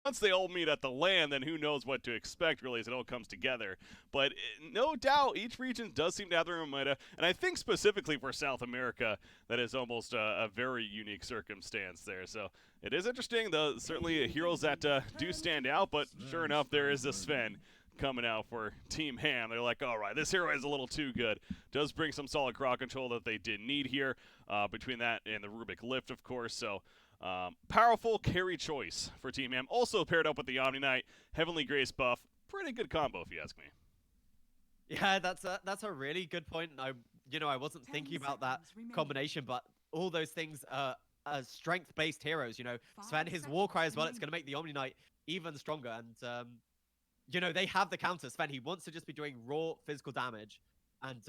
once they all meet at the LAN, then who knows what to expect, really, as it all comes together. But no doubt, each region does seem to have their own meta, and I think specifically for South America, that is almost a very unique circumstance there. So it is interesting, though, certainly heroes that do stand out, but sure enough, there is a Sven coming out for Team Ham. They're like, all right, this hero is a little too good. Does bring some solid crowd control that they did need here, between that and the Rubik Lift, of course. So powerful carry choice for Team Ham. Also paired up with the Omni Knight, Heavenly Grace buff. Pretty good combo, if you ask me. Yeah, that's a really good point. I wasn't thinking about that combination, but all those things are strength-based heroes. Sven, his Warcry as well. It's going to make the Omni Knight even stronger, and they have the counter. Sven, he wants to just be doing raw physical damage, and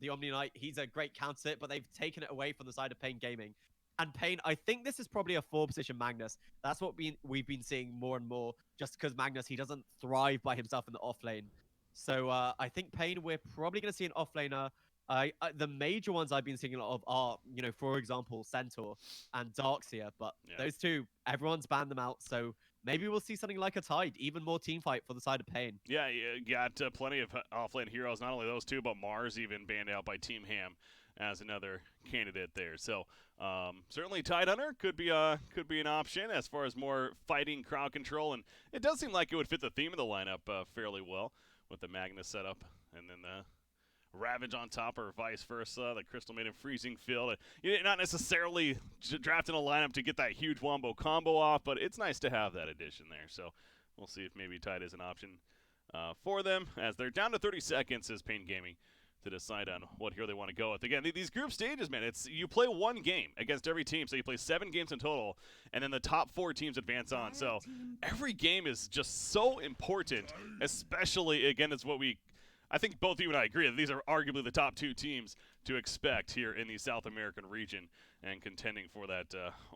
the Omni Knight, he's a great counter, but they've taken it away from the side of paiN Gaming. And paiN, I think this is probably a 4-position Magnus. That's what we've been seeing more and more, just because Magnus, he doesn't thrive by himself in the off lane. So I think paiN, we're probably going to see an offlaner. The major ones I've been seeing a lot of are, for example, Centaur and Darkseer. But those two, everyone's banned them out. So maybe we'll see something like a Tide, even more team fight for the side of paiN. Yeah, you got plenty of offlane heroes. Not only those two, but Mars even banned out by Team Ham as another candidate there. So certainly Tide Hunter could be an option as far as more fighting crowd control, and it does seem like it would fit the theme of the lineup fairly well with the Magnus setup and then the Ravage on top or vice versa, the Crystal Maiden Freezing Field. You're not necessarily drafting a lineup to get that huge wombo combo off, but it's nice to have that addition there. So we'll see if maybe Tide is an option for them, as they're down to 30 seconds as paiN Gaming to decide on what hero they want to go with. Again, these group stages, man, you play one game against every team, so you play 7 games in total, and then the top 4 teams advance on. So every game is just so important, especially, again, it's what I think both you and I agree that these are arguably the top 2 teams to expect here in the South American region, and contending for that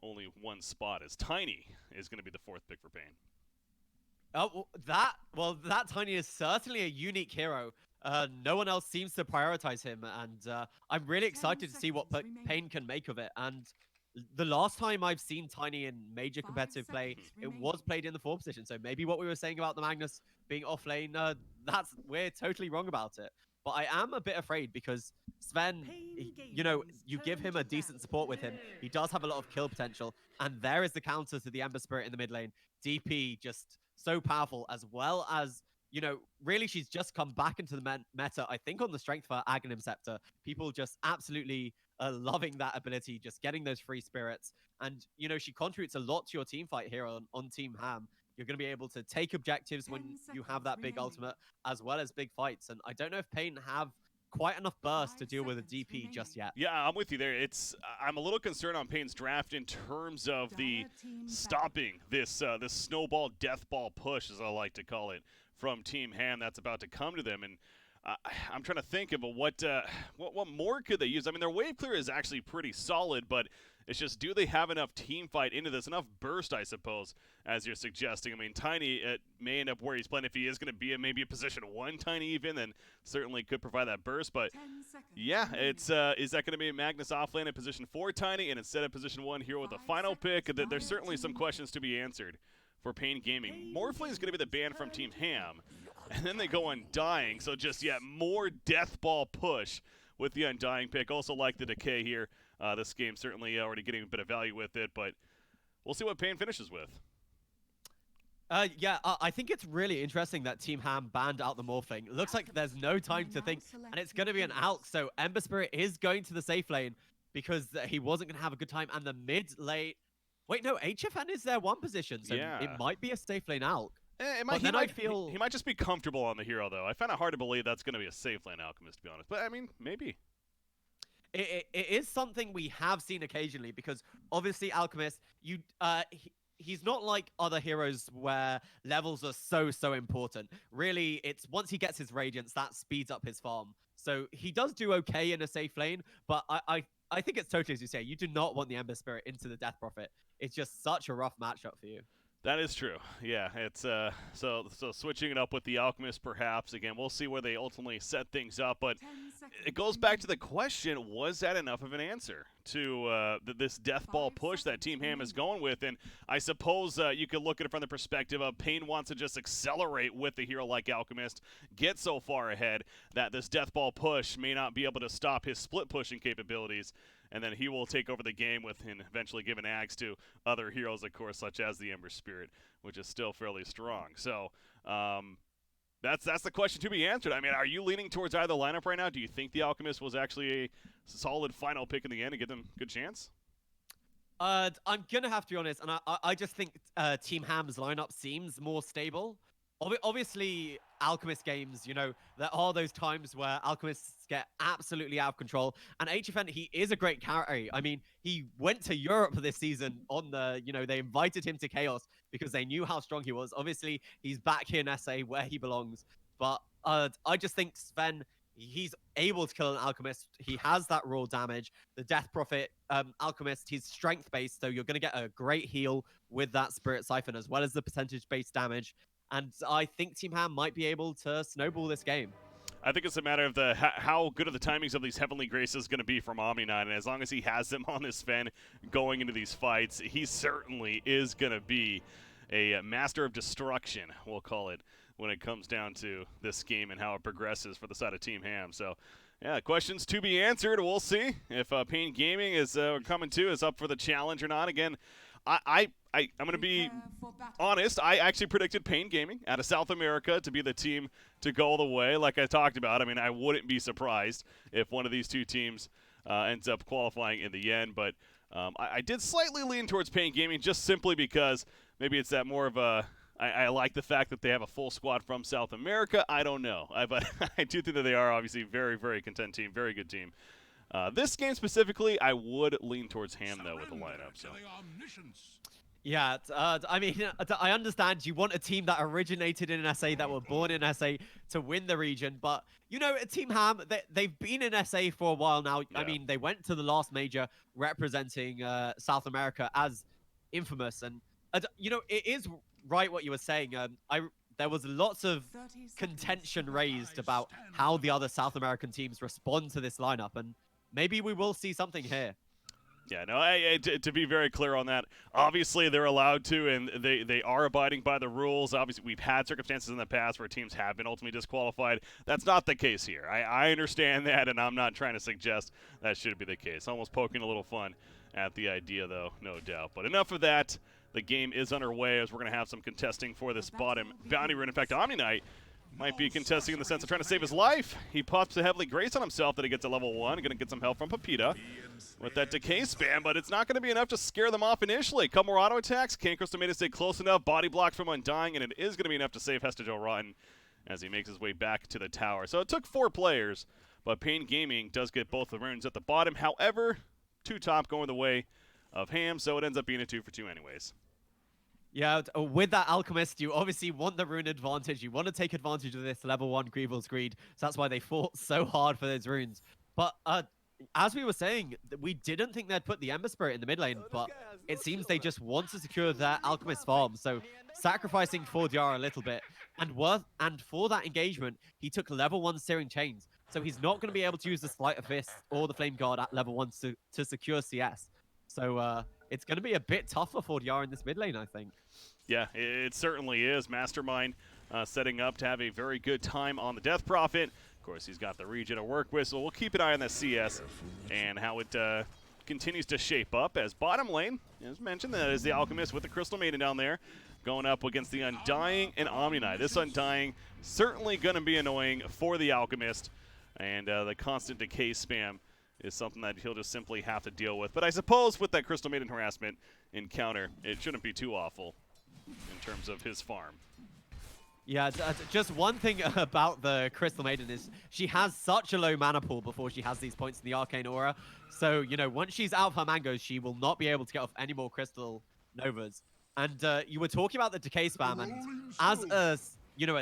only one spot, as Tiny is going to be the 4th pick for paiN. Oh, that Tiny is certainly a unique hero. No one else seems to prioritize him, and I'm really excited to see what paiN can make of it. And the last time I've seen Tiny in major competitive play, it was played in the 4 position. So maybe what we were saying about the Magnus being off lane, we're totally wrong about it. But I am a bit afraid because Sven, you give him a decent support with him. He does have a lot of kill potential, and there is the counter to the Ember Spirit in the mid lane. DP just so powerful, as well as really she's just come back into the meta, I think, on the strength of her Aghanim Scepter. People just absolutely loving that ability, just getting those free spirits. And, she contributes a lot to your team fight here on Team Ham. You're going to be able to take objectives when you have that big ultimate, as well as big fights. And I don't know if paiN have quite enough burst to deal with a DP just yet. Yeah, I'm with you there. I'm a little concerned on paiN's draft in terms of the stopping this snowball death ball push, as I like to call it, from Team Ham that's about to come to them. And I'm trying to think of what more could they use. I mean, their wave clear is actually pretty solid, but it's just, do they have enough team fight into this, enough burst, I suppose, as you're suggesting. I mean, Tiny may end up where he's playing. If he is going to be maybe a position 1 Tiny even, then certainly could provide that burst. But yeah, is that going to be Magnus offlane in position 4 Tiny, and instead of position 1 here with the final pick? There's certainly some questions to be answered for paiN Gaming. Morphling is going to be the ban from Team Ham, and then they go Undying, so just yet more death ball push with the Undying pick. Also like the Decay here. This game certainly already getting a bit of value with it, but we'll see what paiN finishes with. I think it's really interesting that Team Ham banned out the Morphling. It looks like there's no time to think, and it's going to be an Alk, so Ember Spirit is going to the safe lane because he wasn't going to have a good time, and the mid lane... Wait, no, HFN is their 1 position, so it might be a safe lane Alk. He might just be comfortable on the hero, though. I find it hard to believe that's going to be a safe lane Alchemist, to be honest. But, I mean, maybe. It is something we have seen occasionally, because obviously Alchemist, he's not like other heroes where levels are so important. Really, it's once he gets his Radiance, that speeds up his farm. So he does do okay in a safe lane, but I think it's totally as you say. You do not want the Ember Spirit into the Death Prophet. It's just such a rough matchup for you. That is true. Yeah, it's so switching it up with the Alchemist, perhaps. Again, we'll see where they ultimately set things up. But it goes back to the question, was that enough of an answer to this death ball push that Team Ham is going with? And I suppose you could look at it from the perspective of paiN wants to just accelerate with the hero like Alchemist, get so far ahead that this death ball push may not be able to stop his split pushing capabilities, and then he will take over the game with and eventually give an axe to other heroes, of course, such as the Ember Spirit, which is still fairly strong. So, that's the question to be answered. I mean, are you leaning towards either lineup right now? Do you think the Alchemist was actually a solid final pick in the end to give them a good chance? I'm gonna have to be honest, and I just think Team Ham's lineup seems more stable. Obviously, Alchemist games, you know, there are those times where Alchemists get absolutely out of control. And HFN, he is a great character. I mean, he went to Europe this season on the, you know, they invited him to Chaos because they knew how strong he was. Obviously, he's back here in SA where he belongs. But I just think Sven, he's able to kill an Alchemist. He has that raw damage. The Death Prophet, Alchemist, he's strength-based, so you're going to get a great heal with that Spirit Siphon as well as the percentage-based damage. And I think Team Ham might be able to snowball this game. I think it's a matter of how good are the timings of these Heavenly Graces going to be from Omni9, and as long as he has them on his Sven going into these fights, he certainly is going to be a master of destruction, we'll call it, when it comes down to this game and how it progresses for the side of Team Ham. So, yeah, questions to be answered. We'll see if paiN Gaming is coming to is up for the challenge or not. Again, I'm going to be honest. I actually predicted paiN Gaming out of South America to be the team to go all the way, like I talked about. I mean, I wouldn't be surprised if one of these two teams ends up qualifying in the end. But I did slightly lean towards paiN Gaming just simply because maybe it's that more of a I like the fact that they have a full squad from South America. I don't know. But I do think that they are obviously a very, very content team, very good team. This game specifically, I would lean towards Ham, though, with the lineup. So. Yeah, I mean, I understand you want a team that originated in SA, that were born in SA, to win the region. But, you know, Team Ham, they've been in SA for a while now. Yeah. I mean, they went to the last major representing South America as Infamous. And, you know, it is right what you were saying. There was lots of contention raised about how the other South American teams respond to this lineup. And maybe we will see something here. Yeah, no, to be very clear on that, obviously they're allowed to, and they are abiding by the rules. Obviously, we've had circumstances in the past where teams have been ultimately disqualified. That's not the case here. I understand that, and I'm not trying to suggest that should be the case. Almost poking a little fun at the idea, though, no doubt. But enough of that. The game is underway as we're going to have some contesting for this bottom bounty rune. In fact, Omni9 might be contesting in the sense of trying to save his life. He pops a Heavenly Grace on himself that he gets a level 1. Going to get some help from Pepita with that decay spam, but it's not going to be enough to scare them off initially. A couple more auto attacks. King Crystal made it stay close enough. Body block from Undying, and it is going to be enough to save Hestajo Rotten as he makes his way back to the tower. So it took 4 players, but paiN Gaming does get both the runes at the bottom. However, 2 top going the way of Ham, so it ends up being a 2 for 2 anyways. Yeah, with that Alchemist, you obviously want the rune advantage. You want to take advantage of this level 1 Grieval's Greed. So that's why they fought so hard for those runes. But as we were saying, we didn't think they'd put the Ember Spirit in the mid lane, but it seems they just want to secure their Alchemist farm. So sacrificing for Diara a little bit. And for that engagement, he took level 1 Searing Chains. So he's not going to be able to use the Sleight of Fist or the Flame Guard at level 1 to secure CS. So it's going to be a bit tougher for Diara in this mid lane, I think. Yeah, it certainly is. Mastermind setting up to have a very good time on the Death Prophet. Of course, he's got the regen to work with, so we'll keep an eye on that CS and how it continues to shape up. As bottom lane, as mentioned, that is the Alchemist with the Crystal Maiden down there, going up against the Undying and Omni9. This Undying certainly going to be annoying for the Alchemist, and the constant decay spam is something that he'll just simply have to deal with. But I suppose with that Crystal Maiden harassment encounter, it shouldn't be too awful in terms of his farm. Yeah, just one thing about the Crystal Maiden is she has such a low mana pool before she has these points in the Arcane Aura. So, you know, once she's out of her mangoes, she will not be able to get off any more Crystal Novas. And you were talking about the decay spam, and as a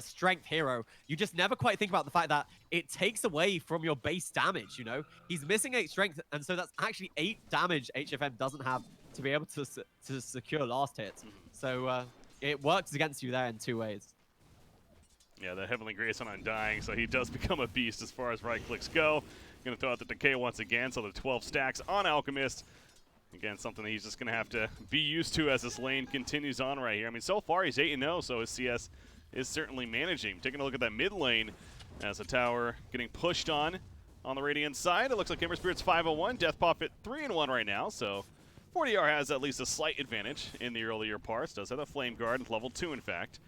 strength hero, you just never quite think about the fact that it takes away from your base damage, you know? He's missing 8 strength, and so that's actually 8 damage HFM doesn't have to be able to secure last hits. So it works against you there in 2 ways. Yeah, the Heavenly Grace on Undying, so he does become a beast as far as right clicks go. Going to throw out the Decay once again, so the 12 stacks on Alchemist. Again, something that he's just going to have to be used to as this lane continues on right here. I mean, so far he's 8-0, so his CS is certainly managing. Taking a look at that mid lane as the tower getting pushed on the Radiant side. It looks like Ember Spirit's 5-1, Death Prophet 3-1 right now, so 40R has at least a slight advantage in the earlier parts. Does have a Flame Guard, level 2 in fact,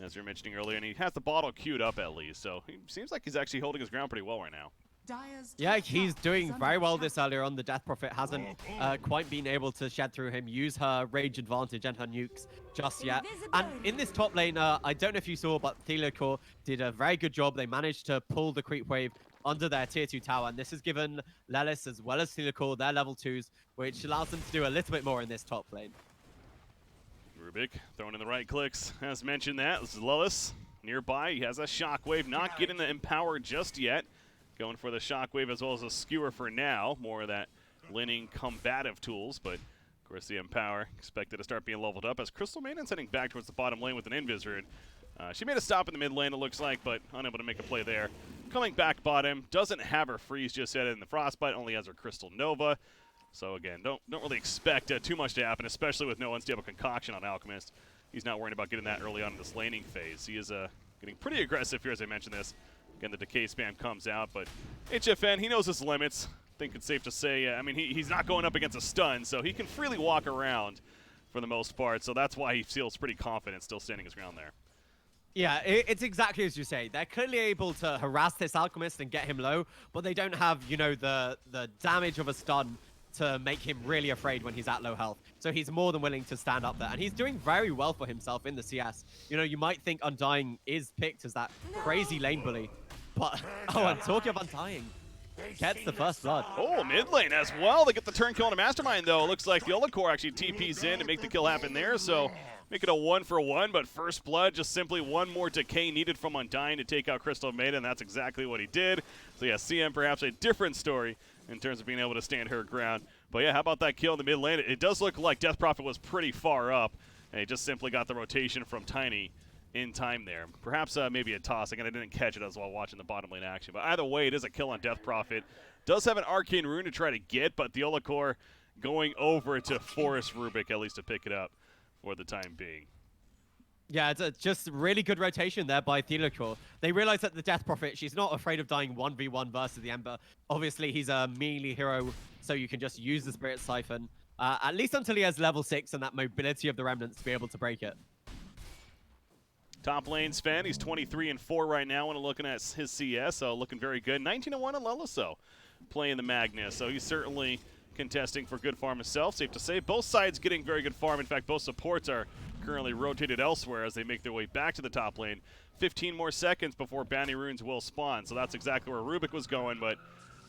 as you were mentioning earlier, and he has the bottle queued up at least, so he seems like he's actually holding his ground pretty well right now. Yeah, he's doing very well this earlier on. The Death Prophet hasn't quite been able to shed through him, use her rage advantage and her nukes just yet. And in this top lane, I don't know if you saw, but Theliacore did a very good job. They managed to pull the creep wave under their tier 2 tower, and this has given Lelis as well as Theliacore their level 2s, which allows them to do a little bit more in this top lane. Rubik throwing in the right clicks, as mentioned that. This is Lelis nearby. He has a Shockwave, not getting the Empower just yet. Going for the Shockwave as well as a Skewer for now. More of that lining combative tools, but of course the Empower expected to start being leveled up as Crystal Maiden's heading back towards the bottom lane with an Invis. She made a stop in the mid lane, it looks like, but unable to make a play there. Coming back bottom, doesn't have her freeze just yet in the Frostbite, only has her Crystal Nova. So again, don't really expect too much to happen, especially with no unstable concoction on Alchemist. He's not worried about getting that early on in this laning phase. He is getting pretty aggressive here, as I mentioned this. Again, the Decay spam comes out, but HFN, he knows his limits. I think it's safe to say, I mean, he's not going up against a stun, so he can freely walk around for the most part, so that's why he feels pretty confident still standing his ground there. Yeah, it's exactly as you say. They're clearly able to harass this Alchemist and get him low, but they don't have, you know, the damage of a stun to make him really afraid when he's at low health. So he's more than willing to stand up there. And he's doing very well for himself in the CS. You know, you might think Undying is picked as that crazy lane bully. But, oh, and talking of Undying, gets the first blood. Oh, mid lane as well. They get the turn kill on a Mastermind, though. It looks like the Ulacore actually TPs in to make the kill happen there. So make it a 1-for-1, but first blood, just simply one more Decay needed from Undying to take out Crystal Maiden. That's exactly what he did. So yeah, CM perhaps a different story in terms of being able to stand her ground. But yeah, how about that kill in the mid lane? It does look like Death Prophet was pretty far up, and he just simply got the rotation from Tiny in time there. Perhaps maybe a toss. Again, I didn't catch it as well watching the bottom lane action. But either way, it is a kill on Death Prophet. Does have an Arcane Rune to try to get, but the Ulacore going over to Forest Rubik at least to pick it up for the time being. Yeah, it's just really good rotation there by Theliacore. They realize that the Death Prophet, she's not afraid of dying 1v1 versus the Ember. Obviously, he's a melee hero, so you can just use the Spirit Siphon, at least until he has level 6 and that mobility of the Remnants to be able to break it. Top lane Sven, he's 23-4 right now when looking at his CS, so looking very good. 19-1 on Leliso playing the Magnus, so he's certainly contesting for good farm himself. Safe to say, both sides getting very good farm. In fact, both supports are currently rotated elsewhere as they make their way back to the top lane. 15 more seconds before Bounty Runes will spawn, so that's exactly where Rubik was going, but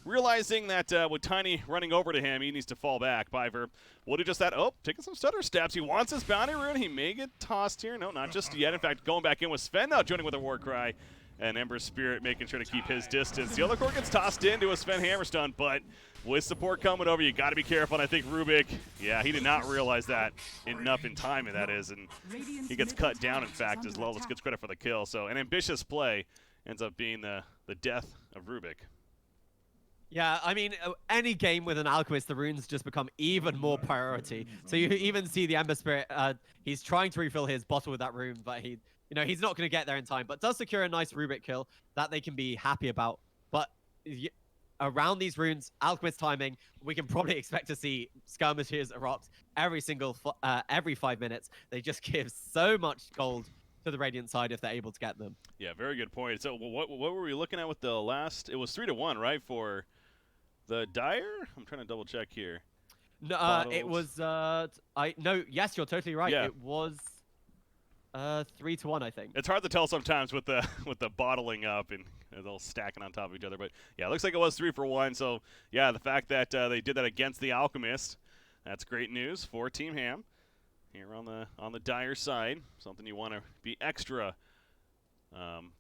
realizing that with Tiny running over to him, he needs to fall back. Biver will do just that. Oh, taking some stutter steps. He wants his Bounty Rune. He may get tossed here. No, not just yet. In fact, going back in with Sven now, joining with a War Cry. And Ember Spirit making sure to keep his distance. The other core gets tossed into a Sven Hammerstun, but with support coming over, you got to be careful. And I think Rubik, yeah, he did not realize that enough in time, and that is. And he gets cut down, in fact, as Lelis gets credit for the kill. So an ambitious play ends up being the death of Rubik. Yeah, I mean, any game with an Alchemist, the runes just become even more priority. So you even see the Ember Spirit, he's trying to refill his bottle with that rune, but he's not going to get there in time, but does secure a nice Rubik kill that they can be happy about. But around these runes, Alchemist timing, we can probably expect to see skirmishes erupt every 5 minutes. They just give so much gold to the Radiant side if they're able to get them. Yeah, very good point. So what were we looking at with the last? It was 3-1, right, for the Dire? I'm trying to double check here. No, it was yes, you're totally right. Yeah. It was 3-1, I think. It's hard to tell sometimes with the bottling up and they're all stacking on top of each other, but yeah, it looks like it was 3-1. So yeah, the fact that they did that against the Alchemist, that's great news for Team Ham here on the Dire side. Something you want to be extra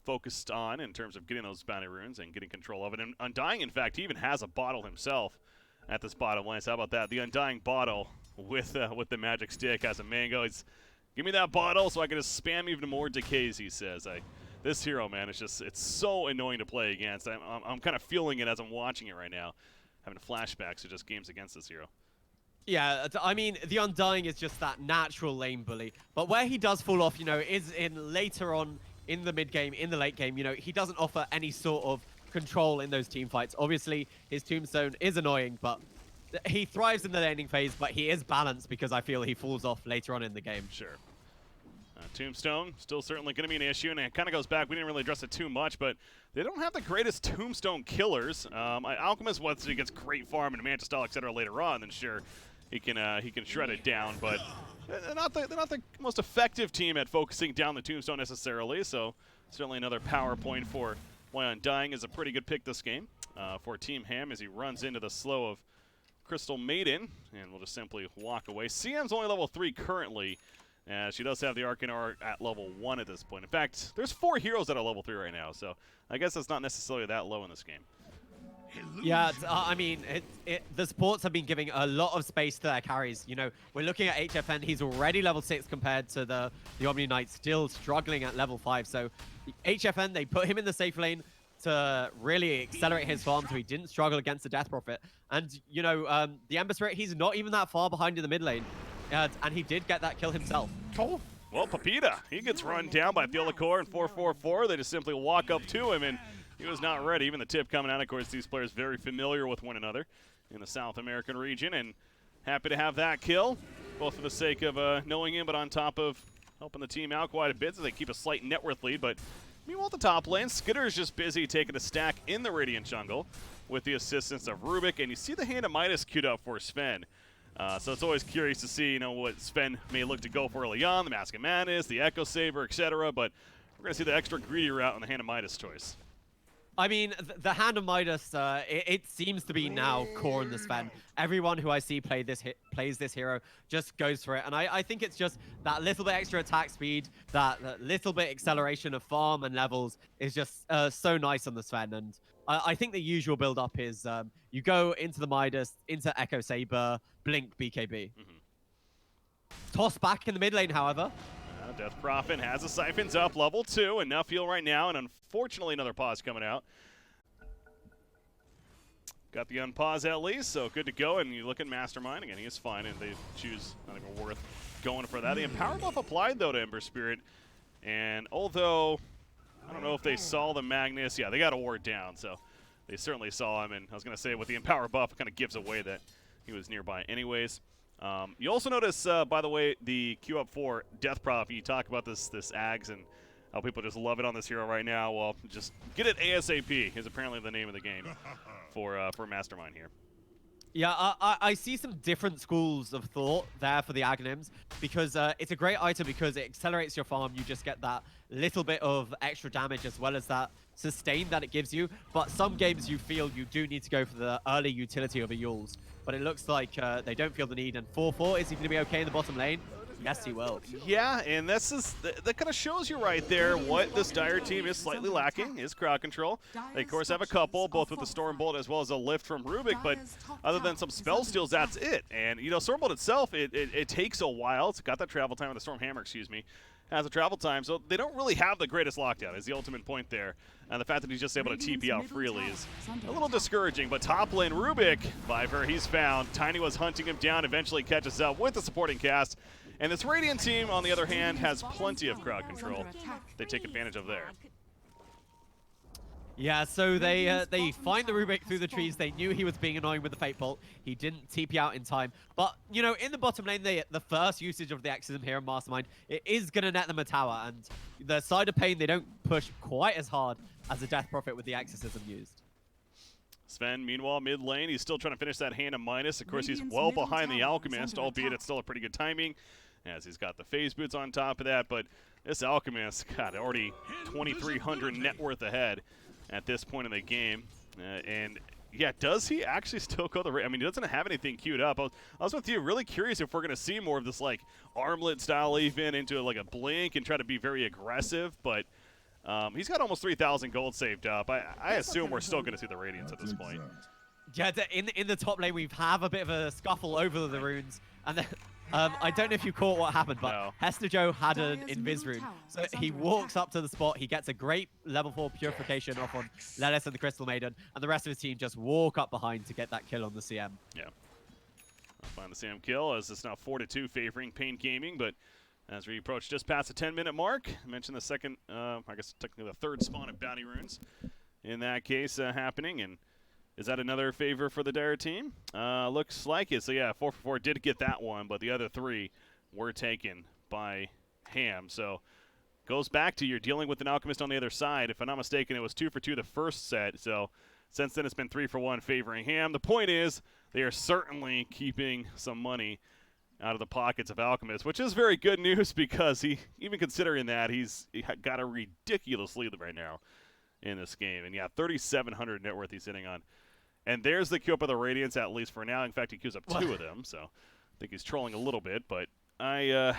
focused on in terms of getting those bounty runes and getting control of it. And Undying, in fact, he even has a bottle himself at this bottom lane. So how about that? The Undying bottle with the magic stick has a mango. It's give me that bottle so I can just spam even more decays, he says. I this hero, man, it's so annoying to play against. I'm kind of feeling it as I'm watching it right now, having flashbacks to just games against this hero. Yeah, I mean, the Undying is just that natural lane bully. But where he does fall off, you know, is in later on in the mid game, in the late game. You know, he doesn't offer any sort of control in those team fights. Obviously, his tombstone is annoying, but he thrives in the laning phase, but he is balanced because I feel he falls off later on in the game. Sure. Tombstone, still certainly going to be an issue, and it kind of goes back. We didn't really address it too much, but they don't have the greatest Tombstone killers. Alchemist, once he gets great farm and Mantis-style, etc. later on, then sure, he can shred it down, but they're not the most effective team at focusing down the Tombstone necessarily, so certainly another power point for why Undying is a pretty good pick this game for Team Ham as he runs into the slow of Crystal Maiden, and we'll just simply walk away. CM's only level 3 currently. She does have the Arcanar at level 1 at this point. In fact, there's 4 heroes that are level 3 right now, so I guess that's not necessarily that low in this game. Yeah, I mean, the supports have been giving a lot of space to their carries. You know, we're looking at HFN. He's already level 6 compared to the Omni Knight, still struggling at level 5. So HFN, they put him in the safe lane to really accelerate his farm so he didn't struggle against the Death Prophet. And, you know, the Ember Spirit, he's not even that far behind in the mid lane. And he did get that kill himself. Oh, well, Pepita, he gets run down by Theolacor and 444. They just simply walk up to him, and he was not ready. Even the tip coming out, of course, these players very familiar with one another in the South American region, and happy to have that kill, both for the sake of knowing him, but on top of helping the team out quite a bit so they keep a slight net worth lead. But meanwhile, at the top lane, Skitter is just busy taking a stack in the Radiant jungle with the assistance of Rubik, and you see the Hand of Midas queued up for Sven. So it's always curious to see, you know, what Sven may look to go for early on, the Mask of Madness, the Echo Saber, etc. But we're going to see the extra greedy route on the Hand of Midas choice. I mean, the Hand of Midas, it seems to be now core in the Sven. Everyone who I see plays this hero just goes for it. And I think it's just that little bit extra attack speed, that little bit acceleration of farm and levels is just so nice on the Sven. And I think the usual build-up is you go into the Midas, into Echo Saber, blink BKB. Toss back in the mid lane, however. Death Prophet has the Siphons up, level 2, enough heal right now, and unfortunately another pause coming out. Got the unpause at least, so good to go, and you look at Mastermind, again, he is fine, and they choose not even worth going for that. The Empower buff applied, though, to Ember Spirit, and although I don't know if they saw the Magnus, yeah, they got a ward down, so they certainly saw him, and I was going to say with the Empower buff, it kind of gives away that he was nearby anyways. You also notice, by the way, the queue up for Death Prophet. You talk about this Ags and how people just love it on this hero right now. Well, just get it ASAP is apparently the name of the game for Mastermind here. Yeah, I see some different schools of thought there for the Aghanims because it's a great item because it accelerates your farm. You just get that little bit of extra damage as well as that sustain that it gives you. But some games you feel you do need to go for the early utility of a Yules. But it looks like they don't feel the need. And 4-4, is he going to be okay in the bottom lane? Yes, he will. Yeah, and that kind of shows you right there what this Dire team is slightly lacking, is crowd control. They, of course, have a couple, both with the Stormbolt as well as a lift from Rubik, but other than some spell steals, that's it. And, you know, Stormbolt itself, it takes a while. It's got that travel time, the Stormhammer, excuse me, has a travel time, so they don't really have the greatest lockdown, is the ultimate point there. And the fact that he's just able to TP out freely is a little discouraging, but top lane Rubik, Viper, he's found. Tiny was hunting him down, eventually catches up with the supporting cast. And this Radiant team, on the other hand, has plenty of crowd control they take advantage of there. Yeah, so they find the Rubik through the trees. They knew he was being annoying with the Fate Bolt. He didn't TP out in time. But, you know, in the bottom lane, the first usage of the Exorcism here in Mastermind, it is going to net them a tower. And the side of paiN, they don't push quite as hard as the Death Prophet with the Exorcism used. Sven, meanwhile, mid lane, he's still trying to finish that Hand of Midas. Of course, he's well behind the Alchemist, albeit it's still a pretty good timing, as he's got the phase boots on top of that. But this Alchemist, God, already 2,300 net worth ahead at this point in the game. And yeah, does he actually still go the... I mean, he doesn't have anything queued up. I was with you, really curious if we're going to see more of this, like, armlet style even into, like, a blink and try to be very aggressive. But he's got almost 3,000 gold saved up. I assume we're still going to see the Radiance at this point. Yeah, in the top lane, we have a bit of a scuffle over the runes. And then I don't know if you caught what happened, but No. Hester Joe had an Dire's invis middle rune. tower So is he under walks attack. up to the spot, he gets a great level 4 purification off on Lelis and the Crystal Maiden, and the rest of his team just walk up behind to get that kill on the CM. Yeah. Find the Sam kill as it's now 4-2 favoring paiN Gaming, but as we approach just past the 10-minute mark, I mentioned the second, I guess technically the third spawn of bounty runes in that case happening, and is that another favor for the Dire team? Looks like it. So yeah, 4 for 4 did get that one, but the other 3 were taken by Ham. So goes back to you're dealing with an Alchemist on the other side. If I'm not mistaken, it was 2 for 2 the first set. So since then, it's been 3 for 1 favoring Ham. The point is, they are certainly keeping some money out of the pockets of Alchemist, which is very good news because even considering that, he got a ridiculous lead right now in this game. And yeah, 3,700 net worth he's sitting on. And there's the queue up of the Radiance, at least for now. In fact, he queues up 2 of them, so I think he's trolling a little bit. But while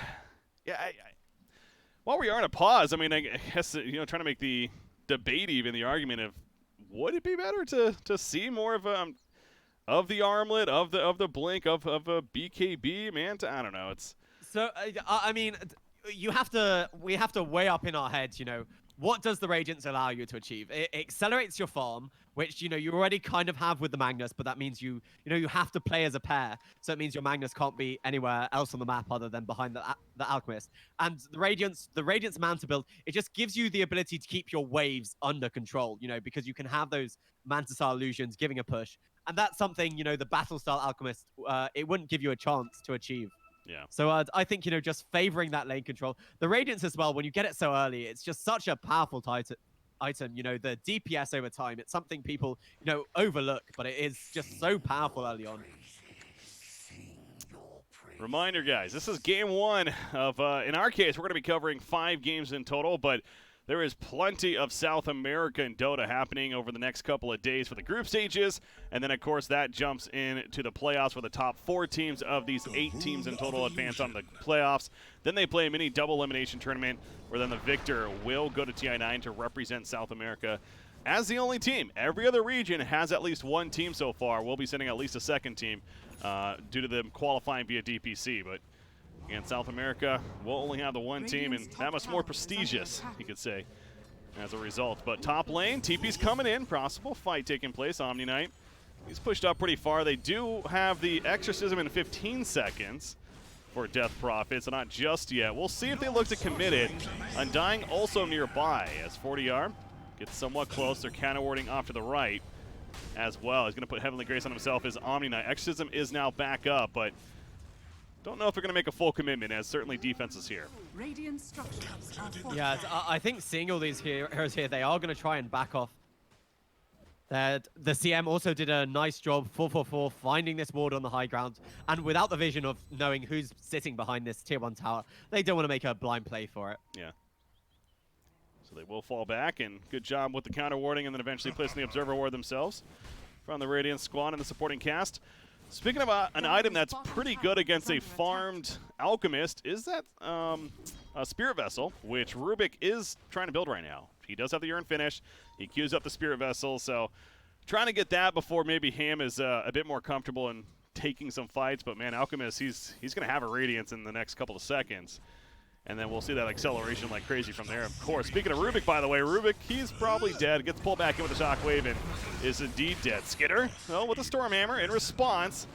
we are in a pause, I mean, I guess, trying to make the debate, even the argument of, would it be better to see more of the armlet, of the blink, of a BKB, man? I don't know. It's So, I mean, we have to weigh up in our heads, what does the Radiance allow you to achieve? It accelerates your farm, which, you already kind of have with the Magnus, but that means you have to play as a pair. So it means your Magnus can't be anywhere else on the map other than behind the Alchemist. And the Radiance Manta build, it just gives you the ability to keep your waves under control, because you can have those Manta-style illusions giving a push. And that's something, the battle-style Alchemist, it wouldn't give you a chance to achieve. yeah. So I think, just favoring that lane control. The Radiance as well, when you get it so early, it's just such a powerful item. The DPS over time, it's something people, overlook, but it is just so powerful early on. Reminder, guys, this is game 1 of, in our case, we're going to be covering 5 games in total, but there is plenty of South America and Dota happening over the next couple of days for the group stages, and then, of course, that jumps into the playoffs where the top 4 teams of these 8 teams in total advance on the playoffs. Then they play a mini double elimination tournament where then the victor will go to TI9 to represent South America as the only team. Every other region has at least 1 team so far. We'll be sending at least a second team due to them qualifying via DPC, but again, South America will only have the 1 team, and that much more prestigious, you could say, as a result. But top lane, TP's coming in, possible fight taking place, Omni Knight. He's pushed up pretty far. They do have the Exorcism in 15 seconds for Death Prophet, so not just yet. We'll see if they look to commit it. Undying also nearby as 40R gets somewhat close. They're counter warding off to the right as well. He's going to put Heavenly Grace on himself as Omni Knight. Exorcism is now back up, but don't know if they're going to make a full commitment, as certainly defense is here. Radiant structures are Yeah, I think seeing all these heroes here, they are going to try and back off. The CM also did a nice job, 4-4-4, finding this ward on the high ground. And without the vision of knowing who's sitting behind this tier 1 tower, they don't want to make a blind play for it. Yeah. So they will fall back, and good job with the counter warding, and then eventually placing the Observer ward themselves from the Radiant squad and the supporting cast. Speaking of an item that's pretty good against a farmed Alchemist, is that a Spirit Vessel, which Rubik is trying to build right now. He does have the Urn finish. He queues up the Spirit Vessel, so trying to get that before maybe Ham is a bit more comfortable in taking some fights. But man, Alchemist, he's going to have a Radiance in the next couple of seconds. And then we'll see that acceleration like crazy from there, of course. Speaking of Rubik, by the way, Rubik, he's probably dead. Gets pulled back in with the Shockwave and is indeed dead. Skitter, well, with the Stormhammer in response.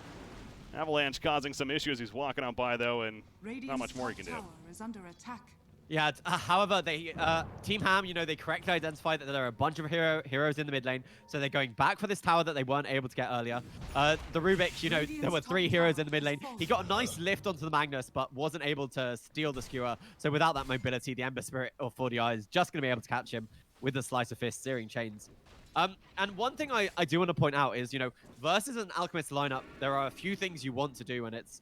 Avalanche causing some issues. He's walking on by, though, and not much more he can do. Is under attack. Yeah, however, Team Ham, they correctly identified that there are a bunch of heroes in the mid lane, so they're going back for this tower that they weren't able to get earlier. The Rubik, there were 3 heroes in the mid lane. He got a nice lift onto the Magnus, but wasn't able to steal the skewer. So without that mobility, the Ember Spirit or 40i is just going to be able to catch him with the Slice of Fist, Searing Chains. And one thing I do want to point out is, versus an Alchemist lineup, there are a few things you want to do, and it's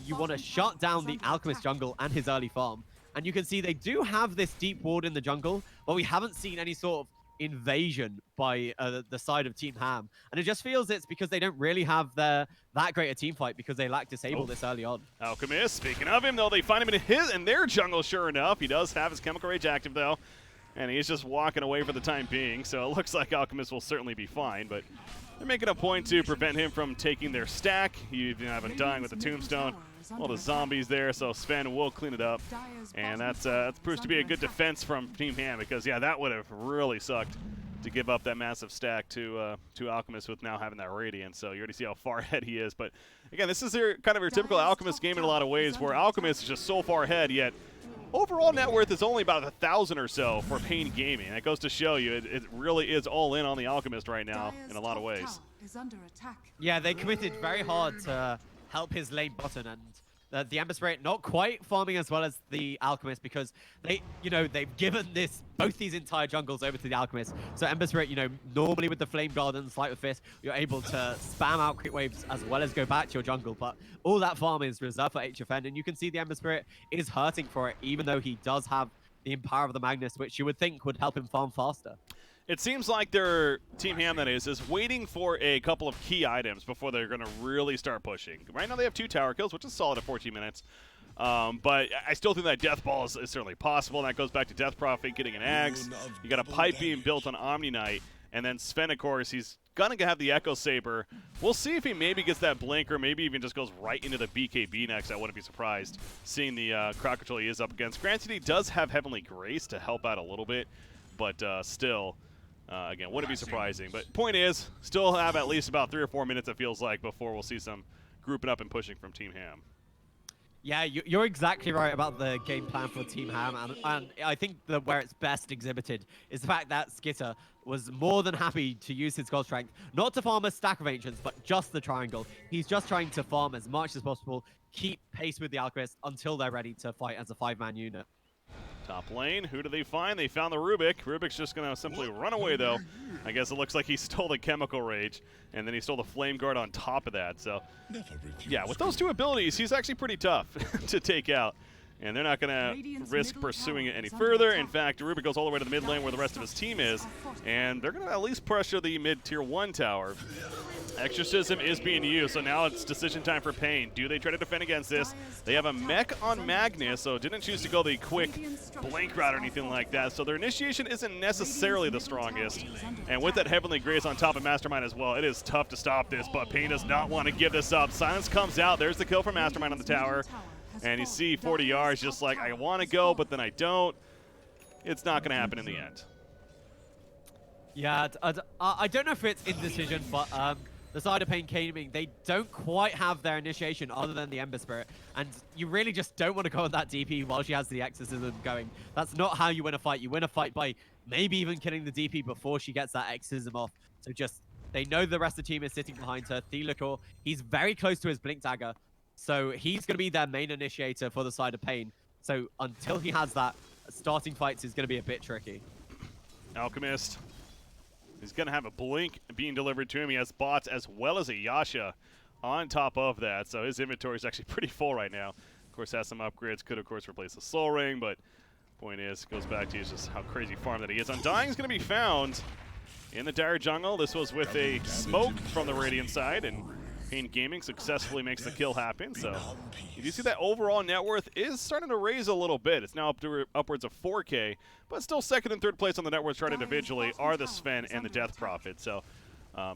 you want to shut down the Alchemist jungle and his early farm. And you can see they do have this deep ward in the jungle, but we haven't seen any sort of invasion by the side of Team Ham. And it just feels it's because they don't really have that great a team fight because they lack Disable this early on. Alchemist, speaking of him, though, they find him in their jungle, sure enough. He does have his Chemical Rage active, though. And he's just walking away for the time being, so it looks like Alchemist will certainly be fine, but they're making a point to prevent him from taking their stack. You even have Undying with the Tombstone. Well, the zombies there, so Sven will clean it up. And that's proves to be a good defense from Team Ham, because, yeah, that would have really sucked to give up that massive stack to Alchemist with now having that Radiant. So you already see how far ahead he is. But, again, this is kind of your typical Alchemist game in a lot of ways, where Alchemist is just so far ahead, yet overall net worth is only about 1,000 or so for paiN Gaming. That goes to show you it really is all in on the Alchemist right now in a lot of ways. Yeah, they committed very hard to help his lane bottom, and the Ember Spirit not quite farming as well as the Alchemist, because they've given both these entire jungles over to the Alchemist. So Ember Spirit, normally with the Flame Guard and Slight with Fist, you're able to spam out crit waves as well as go back to your jungle, but all that farm is reserved for HFN, and you can see the Ember Spirit is hurting for it, even though he does have the Empower of the Magnus, which you would think would help him farm faster. It seems like their Team Ham, that is waiting for a couple of key items before they're going to really start pushing. Right now they have 2 tower kills, which is solid at 14 minutes. But I still think that Death Ball is certainly possible, and that goes back to Death Prophet getting an Axe. You got a pipe being built on Omni Knight, and then Sven, of course, he's going to have the Echo Saber. We'll see if he maybe gets that Blink, or maybe even just goes right into the BKB next. I wouldn't be surprised seeing the crowd control he is up against. Granted, he does have Heavenly Grace to help out a little bit, but still... again, wouldn't be surprising. But point is, still have at least about 3 or 4 minutes, it feels like, before we'll see some grouping up and pushing from Team Ham. Yeah, you're exactly right about the game plan for Team Ham, and I think that where it's best exhibited is the fact that Skitter was more than happy to use his gold strength, not to farm a stack of Ancients, but just the triangle. He's just trying to farm as much as possible, keep pace with the Alchemist until they're ready to fight as a 5-man unit. Top lane, who do they find? They found the Rubik. Rubik's just going to simply run away, though. I guess it looks like he stole the Chemical Rage, and then he stole the Flame Guard on top of that. So, yeah, with those 2 abilities, he's actually pretty tough to take out. And they're not going to risk pursuing it any further. In fact, Rubik goes all the way to the mid lane where the rest of his team is, and they're going to at least pressure the mid-tier 1 tower. Exorcism is being used, so now it's decision time for paiN. Do they try to defend against this? They have a mech on Magnus, so didn't choose to go the quick blink route or anything like that, so their initiation isn't necessarily the strongest. And with that Heavenly Grace on top of Mastermind as well, it is tough to stop this, but paiN does not want to give this up. Silence comes out. There's the kill for Mastermind on the tower. And you see 40 yards just like, I want to go, but then I don't. It's not going to happen in the end. Yeah, I don't know if it's indecision, but the side of paiN Gaming, they don't quite have their initiation other than the Ember Spirit. And you really just don't want to go on that DP while she has the Exorcism going. That's not how you win a fight. You win a fight by maybe even killing the DP before she gets that Exorcism off. So just, they know the rest of the team is sitting behind her. Theliacor, he's very close to his Blink Dagger. So he's going to be their main initiator for the side of paiN. So until he has that, starting fights is going to be a bit tricky. Alchemist. He's going to have a Blink being delivered to him. He has bots as well as a Yasha on top of that. So his inventory is actually pretty full right now. Of course, has some upgrades. Could, of course, replace the Soul Ring. But point is, goes back to just how crazy farm that he is. Undying is going to be found in the Dire Jungle. This was with a smoke from the Radiant side. And paiN Gaming successfully makes the kill happen. So you do see that overall net worth is starting to raise a little bit. It's now up to upwards of 4K, but still second and third place on the net worth chart individually are the Sven and the Death Prophet. So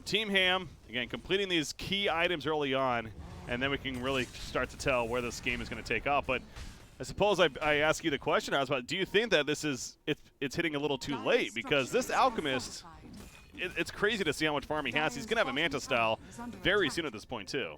Team Ham, again, completing these key items early on, and then we can really start to tell where this game is going to take off. But I suppose I ask you the question, Hasbaz, do you think that this is it's hitting a little too late? Because this Alchemist, it's crazy to see how much farm he has. He's going to have a Manta style very soon at this point, too.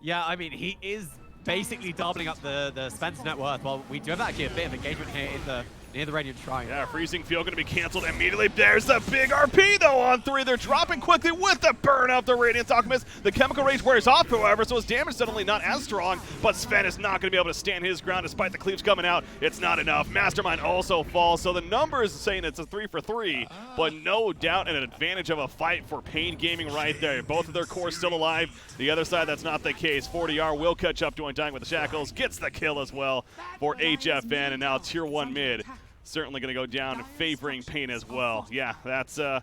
Yeah, I mean, he is basically doubling up the Sven's net worth. Well, we do have actually a bit of engagement here in the near the Radiant Shrine. Yeah, Freezing Field going to be canceled immediately. There's the big RP, though, on 3. They're dropping quickly with the burn of the Radiant Alchemist. The Chemical Rage wears off, however, so his damage is suddenly not as strong, but Sven is not going to be able to stand his ground despite the cleaves coming out. It's not enough. Mastermind also falls, so the numbers saying it's a 3 for 3, but no doubt an advantage of a fight for paiN Gaming right there. Both of their cores still alive. The other side, that's not the case. 40R will catch up to Undying with the Shackles, gets the kill as well for HFN, and now Tier 1 mid. Certainly going to go down favoring paiN as well. Yeah, that's a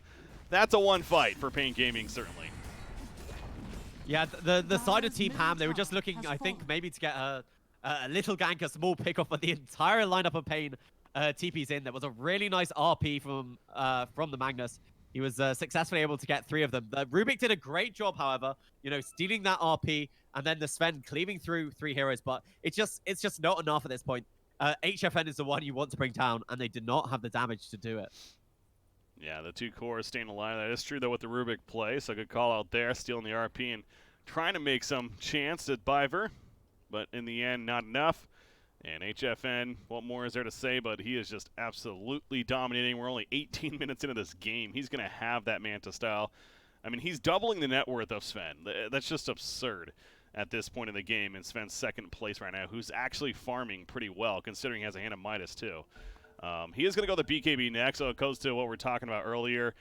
one fight for paiN Gaming, certainly. Yeah, the side of Team Ham, they were just looking, I think, maybe to get a little gank, a small pick-off, but the entire lineup of paiN TP's in. There was a really nice RP from the Magnus. He was successfully able to get 3 of them. Rubik did a great job, however, stealing that RP and then the Sven cleaving through 3 heroes, but it's just not enough at this point. HFN is the one you want to bring down, and they did not have the damage to do it. Yeah, the 2 cores staying alive. That is true, though, with the Rubik play, so good call out there, stealing the RP and trying to make some chance at Biver, but in the end, not enough. And HFN, what more is there to say, but he is just absolutely dominating. We're only 18 minutes into this game. He's going to have that Manta style. I mean, he's doubling the net worth of Sven. That's just absurd at this point in the game, in Sven's second place right now, who's actually farming pretty well, considering he has a hand of Midas, too. He is going to go the BKB next, so it goes to what we were talking about earlier.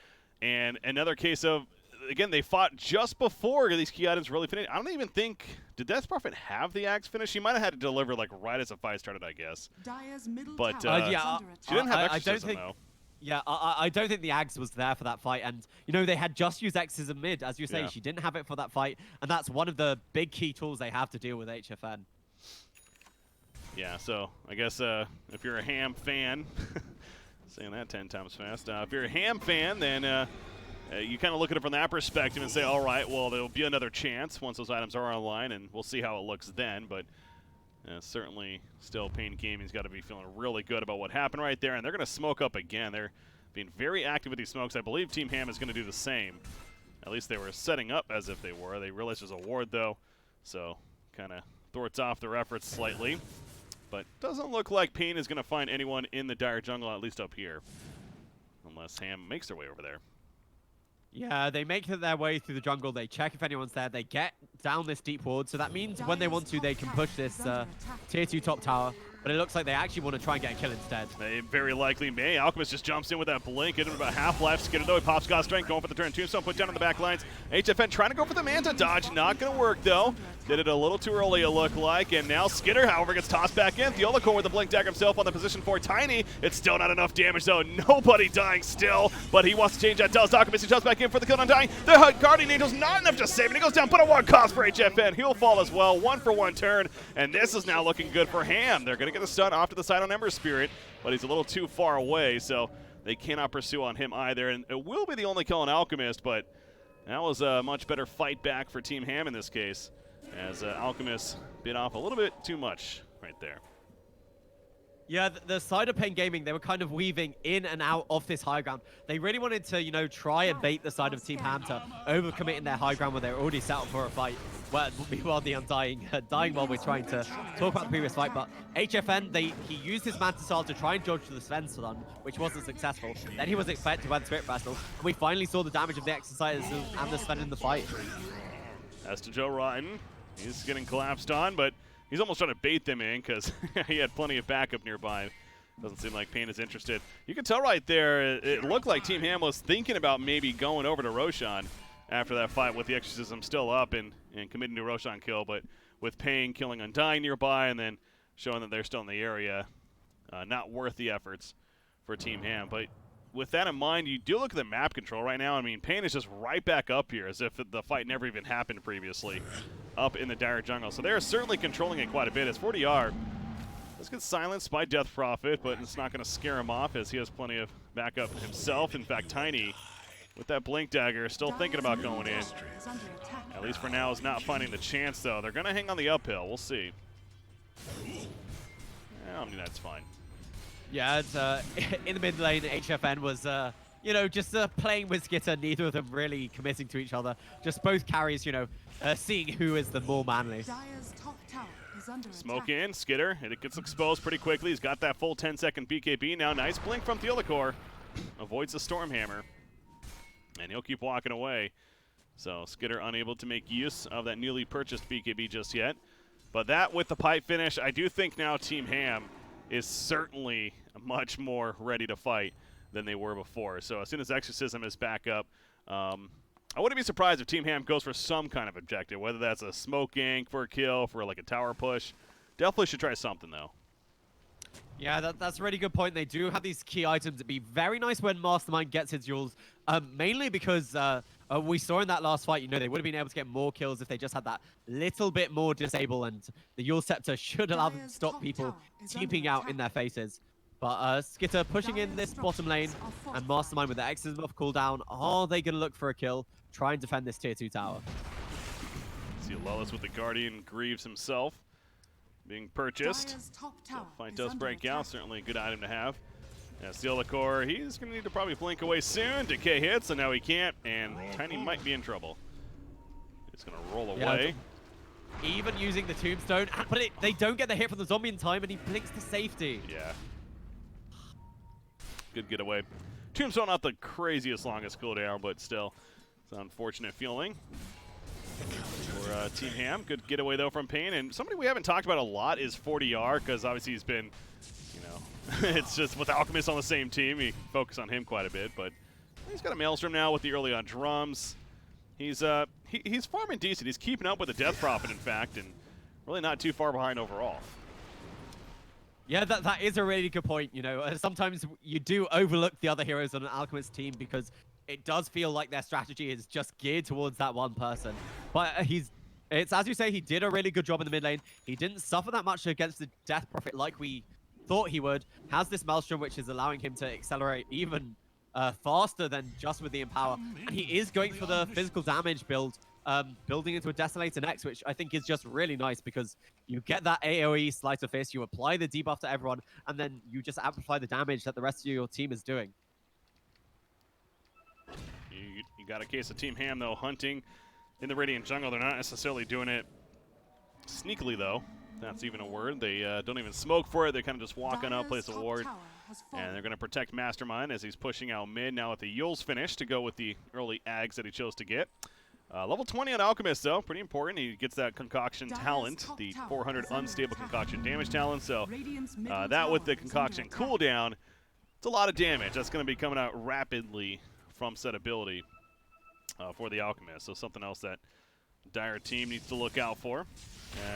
And another case of, again, they fought just before these key items really finished. I don't even think, did Death Prophet have the Axe finish? She might have had to deliver like right as the fight started, I guess. Dire's middle But tower is yeah, under she didn't attack. have I don't Exorcism, think- though. Yeah, I don't think the Ags was there for that fight. And, they had just used Exorcism mid. As you say, Yeah. she didn't have it for that fight. And that's one of the big key tools they have to deal with HFN. Yeah, so I guess if you're a Ham fan, saying that 10 times fast, if you're a Ham fan, then you kind of look at it from that perspective and say, all right, well, there'll be another chance once those items are online, and we'll see how it looks then. But certainly still paiN Gaming's got to be feeling really good about what happened right there, and they're going to smoke up again. They're being very active with these smokes. I believe Team Ham is going to do the same. At least they were setting up as if they were. They realized there's a ward, though, so kind of thwarts off their efforts slightly. But doesn't look like paiN is going to find anyone in the Dire jungle, at least up here. Unless Ham makes their way over there. Yeah, they make their way through the jungle. They check if anyone's there. They get down this deep ward. So that means when they want to, they can push this tier 2 top tower. But it looks like they actually want to try and get a kill instead. They very likely may. Alchemist just jumps in with that blink. Hit him about half life. Skidder, though, he pops God's Strength, going for the turn. Tombstone put down on the back lines. HFN trying to go for the Manta dodge. Not going to work, though. Did it a little too early, it looked like. And now Skidder, however, gets tossed back in. Theolicore with the blink dagger himself on the position for Tiny. It's still not enough damage, though. Nobody dying still. But he wants to change that. Tells Alchemist, he jumps back in for the kill on dying. The Guardian Angel's not enough to save him. He goes down, but a 1 cost for HFN. He'll fall as well. 1-for-1 turn. And this is now looking good for Ham. They're going to get the stun off to the side on Ember Spirit, but he's a little too far away, so they cannot pursue on him either. And it will be the only kill on Alchemist, but that was a much better fight back for Team Ham in this case, as Alchemist bit off a little bit too much right there. Yeah, the side of paiN Gaming, they were kind of weaving in and out of this high ground. They really wanted to, try and bait the side of Team Ham to overcommit in their high ground where they're already set up for a fight. Well, meanwhile, the Undying dying while we're trying to talk about the previous fight. But HFN, he used his Manta style to try and dodge the Sven stun, which wasn't successful. Then he was expected to win Spirit Vessel. And we finally saw the damage of the Exercisers and the Sven in the fight. As to Joe Rotten, he's getting collapsed on, but he's almost trying to bait them in because he had plenty of backup nearby. Doesn't seem like paiN is interested. You can tell right there, it looked like Team Ham was thinking about maybe going over to Roshan after that fight with the Exorcism still up and committing to a Roshan kill, but with paiN killing Undying nearby and then showing that they're still in the area, not worth the efforts for Team Ham. But with that in mind, you do look at the map control right now. I mean, paiN is just right back up here as if the fight never even happened previously up in the Dire jungle. So they're certainly controlling it quite a bit as 40R does get silenced by Death Prophet, but it's not going to scare him off as he has plenty of backup himself. In fact, Tiny, with that blink dagger, still thinking about going in. At least for now, is not finding the chance, though. They're going to hang on the uphill. We'll see. Omni Knight's fine. Yeah, it's, in the mid lane, HFN was, just playing with Skitter, neither of them really committing to each other. Just both carries, seeing who is the more manly. Dire's top tower is under Smoke attack. in, Skidder, and it gets exposed pretty quickly. He's got that full 10-second BKB now. Nice blink from Theolicore. Avoids the Stormhammer. And he'll keep walking away. So Skidder unable to make use of that newly purchased BKB just yet. But that with the pipe finish, I do think now Team Ham is certainly much more ready to fight than they were before. So as soon as Exorcism is back up, I wouldn't be surprised if Team Ham goes for some kind of objective, whether that's a smoke gank for a kill, for like a tower push. Definitely should try something, though. Yeah, that's a really good point. They do have these key items. It'd be very nice when Mastermind gets his duels, mainly because we saw in that last fight, they would have been able to get more kills if they just had that little bit more disable, and the Yule Scepter should allow them to stop people teeping out in their faces. But Skitter pushing in this bottom lane, and Mastermind with the X's buff cooldown. Are they going to look for a kill? Try and defend this tier 2 tower. See Lullis with the Guardian, Greaves himself being purchased. So fight does break out, certainly a good item to have. Steal the core, he's going to need to probably blink away soon. Decay hits, and now he can't, and Tiny might be in trouble. It's going to roll away. Even using the tombstone, but they don't get the hit from the zombie in time, and he blinks to safety. Yeah. Good getaway. Tombstone not the craziest longest cooldown, but still, it's an unfortunate feeling for Team Ham. Good getaway though from paiN, and somebody we haven't talked about a lot is 40R, because obviously he's been, you know, it's just with Alchemist on the same team, we focus on him quite a bit, but he's got a Maelstrom now with the early on drums. He's farming decent. He's keeping up with the Death Prophet, in fact, and really not too far behind overall. Yeah, that is a really good point. You know, sometimes you do overlook the other heroes on an Alchemist team because it does feel like their strategy is just geared towards that one person. But it's as you say, he did a really good job in the mid lane. He didn't suffer that much against the Death Prophet like we thought he would. Has this Maelstrom, which is allowing him to accelerate even faster than just with the Empower. And he is going for the physical damage build, building into a Desolator next, which I think is just really nice because you get that AoE Sleight of Fist, you apply the debuff to everyone, and then you just amplify the damage that the rest of your team is doing. You got a case of Team Ham, though, hunting in the Radiant jungle. They're not necessarily doing it sneakily, though. That's even a word. They don't even smoke for it. They kind of just walk on up, place a ward. And they're going to protect Mastermind as he's pushing out mid now with the Yule's finish to go with the early Ags that he chose to get. Level 20 on Alchemist, though. Pretty important. He gets that Concoction talent, the 400 unstable Concoction damage talent. So that with the Concoction cooldown, it's a lot of damage. That's going to be coming out rapidly from said ability for the Alchemist. So something else that Dire team needs to look out for.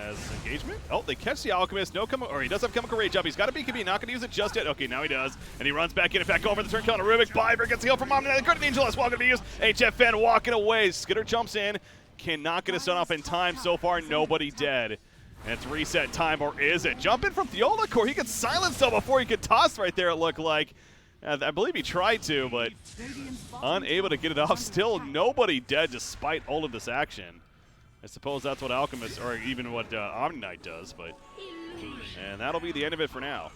As engagement. Oh, they catch the Alchemist. No, or he does have Chemical Rage up. He's got a BKB. Not going to use it just yet. Okay, now he does. And he runs back in. In fact, going for the turn kill on a Rubik. Biber gets the heal from Omni. The Guardian Angel is welcome to be used. HFN walking away. Skitter jumps in. Cannot get a stun off in time. So far, nobody dead. And it's reset time, or is it? Jump in from Theolacore. He gets silenced though before he could toss right there, it looked like. I believe he tried to, but unable to get it off. Still nobody dead despite all of this action. I suppose that's what Alchemist, or even what Omni Knight does, but and that'll be the end of it for now.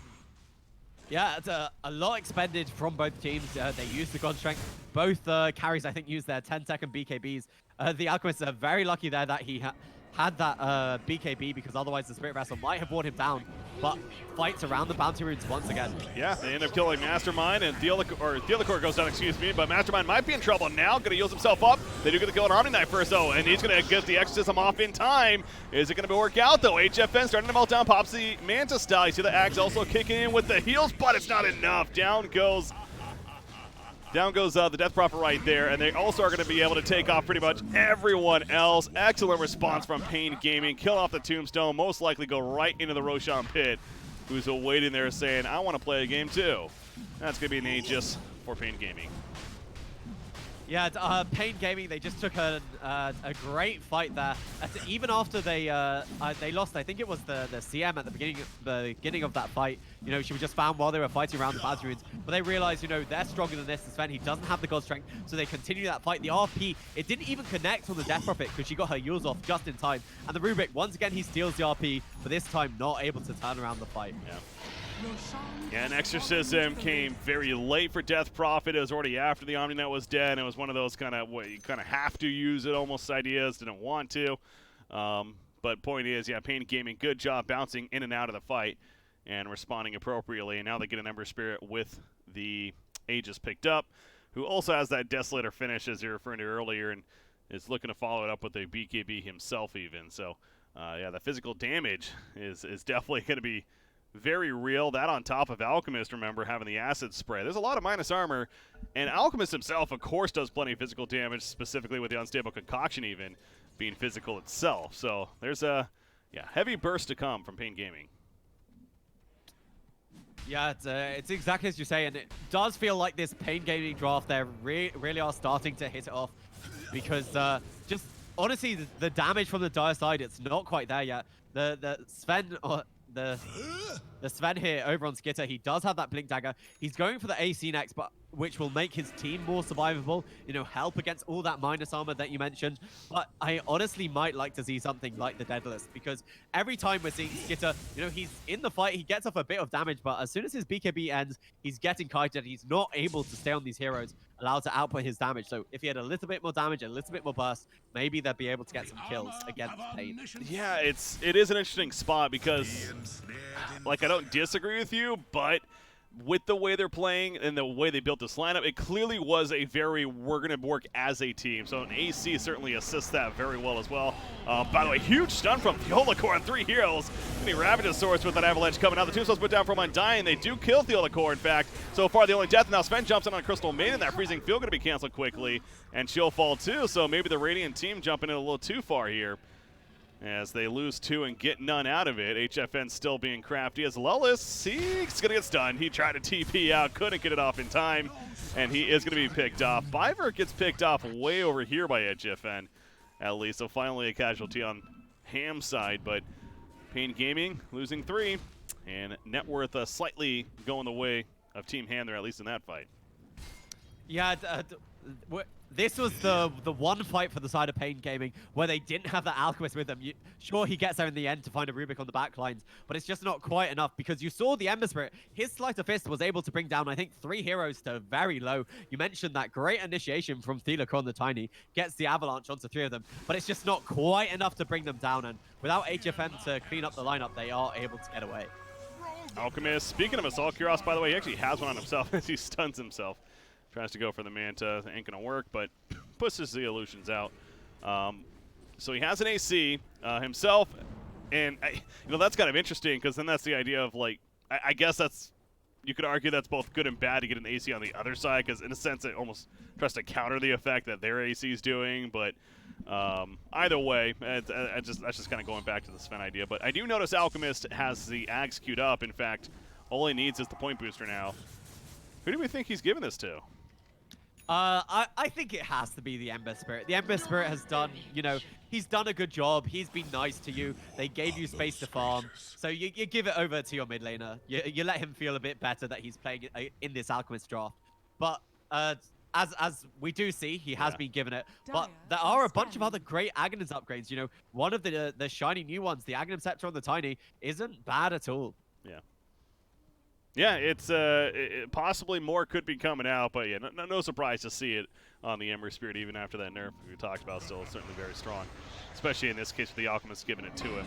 Yeah, it's a lot expended from both teams. They used the God Strength. Both carries, I think, used their 10-second BKBs. The Alchemists are very lucky there that he had that BKB, because otherwise the Spirit Vessel might have worn him down. But fights around the bounty runes once again. Yeah, they end up killing Mastermind, and Theolacore goes down, excuse me, but Mastermind might be in trouble now. Going to use himself up. They do get the kill on Omni Knight first, though, and he's going to get the exorcism off in time. Is it going to work out, though? HFN starting to melt down, pops the Manta style. You see the Axe also kicking in with the heals, but it's not enough. Down goes the Death Prophet right there, and they also are going to be able to take off pretty much everyone else. Excellent response from paiN Gaming. Kill off the Tombstone, most likely go right into the Roshan pit, who's waiting there saying, I want to play a game too. That's going to be an Aegis for paiN Gaming. Yeah, paiN Gaming, they just took a great fight there. Even after they lost, I think it was the CM at the beginning of that fight. You know, she was just found while they were fighting around the Baz ruins. But they realized, you know, they're stronger than this. Sven, he doesn't have the God Strength, so they continue that fight. The RP, it didn't even connect on the Death Prophet because she got her Yules off just in time. And the Rubik, once again, he steals the RP, but this time not able to turn around the fight. Yeah, and Exorcism came very late for Death Prophet. It was already after the Omni Knight was dead. And it was one of those kind of, you kind of have to use it almost ideas, didn't want to. But point is, yeah, paiN Gaming, good job bouncing in and out of the fight and responding appropriately. And now they get an Ember Spirit with the Aegis picked up, who also has that Desolator finish, as you were referring to earlier, and is looking to follow it up with a BKB himself even. So, yeah, the physical damage is definitely going to be very real. That on top of Alchemist, remember, having the acid spray. There's a lot of minus armor, and Alchemist himself, of course, does plenty of physical damage, specifically with the unstable concoction even being physical itself. So there's a heavy burst to come from paiN Gaming. Yeah, it's exactly as you say, and it does feel like this paiN Gaming draft, they really are starting to hit it off, because just honestly, the damage from the Dire side, it's not quite there yet. The Sven, the Sven here over on Skitter, he does have that Blink Dagger. He's going for the AC next, but which will make his team more survivable, you know, help against all that minus armor that you mentioned. But I honestly might like to see something like the Daedalus, because every time we're seeing Skitter, you know, he's in the fight, he gets off a bit of damage, but as soon as his BKB ends, he's getting kited. He's not able to stay on these heroes, allowed to output his damage. So if he had a little bit more damage, a little bit more burst, maybe they'd be able to get some kills against paiN. Yeah, it is an interesting spot because, like, I don't disagree with you, but with the way they're playing and the way they built this lineup, it clearly was a very, we're going to work as a team. So an AC certainly assists that very well as well. By the way, huge stun from Theolacor on 3 heroes. And he ravages Source with that avalanche coming out. The tombstone's put down from Undying. They do kill Theolacor, in fact. So far, the only death. Now Sven jumps in on Crystal Maiden. That freezing field going to be canceled quickly. And she'll fall too. So maybe the Radiant team jumping in a little too far here, as they lose 2 and get none out of it. HFN still being crafty as Lullis, he's going to get stunned. He tried to TP out, couldn't get it off in time, and he is going to be picked off. Bivert gets picked off way over here by HFN, at least. So finally a casualty on Ham's side, but paiN Gaming losing 3, and net worth slightly going the way of Team Ham there, at least in that fight. Yeah, this was the one fight for the side of paiN Gaming where they didn't have the Alchemist with them. Sure, he gets there in the end to find a Rubik on the back lines, but it's just not quite enough, because you saw the Ember Spirit. His Sleight of Fist was able to bring down, I think, 3 heroes to very low. You mentioned that great initiation from Theolacor on the Tiny, gets the Avalanche onto 3 of them, but it's just not quite enough to bring them down, and without HFN to clean up the lineup, they are able to get away. Alchemist, speaking of Assault Cuirass, by the way, he actually has one on himself as he stuns himself. Tries to go for the Manta, ain't gonna work, but pushes the illusions out. So he has an AC himself, and you know, that's kind of interesting, because then that's the idea of, like, I guess that's, you could argue that's both good and bad to get an AC on the other side, because in a sense it almost tries to counter the effect that their AC is doing. But either way, that's just kind of going back to the Sven idea. But I do notice Alchemist has the Ags queued up. In fact, all he needs is the point booster now. Who do we think he's giving this to? I think it has to be the Ember Spirit. The Ember Spirit has done, you know, he's done a good job. He's been nice to you. They gave you space to farm. So you give it over to your mid laner. You let him feel a bit better that he's playing in this Alchemist draft. But as we do see, he has been given it. But there are a bunch of other great Aghanim's upgrades. You know, one of the shiny new ones, the Aghanim Scepter on the Tiny, isn't bad at all. Yeah. Yeah, it's possibly more could be coming out, but yeah, no surprise to see it on the Ember Spirit even after that nerf we talked about. Still certainly very strong, especially in this case with the Alchemist giving it to him.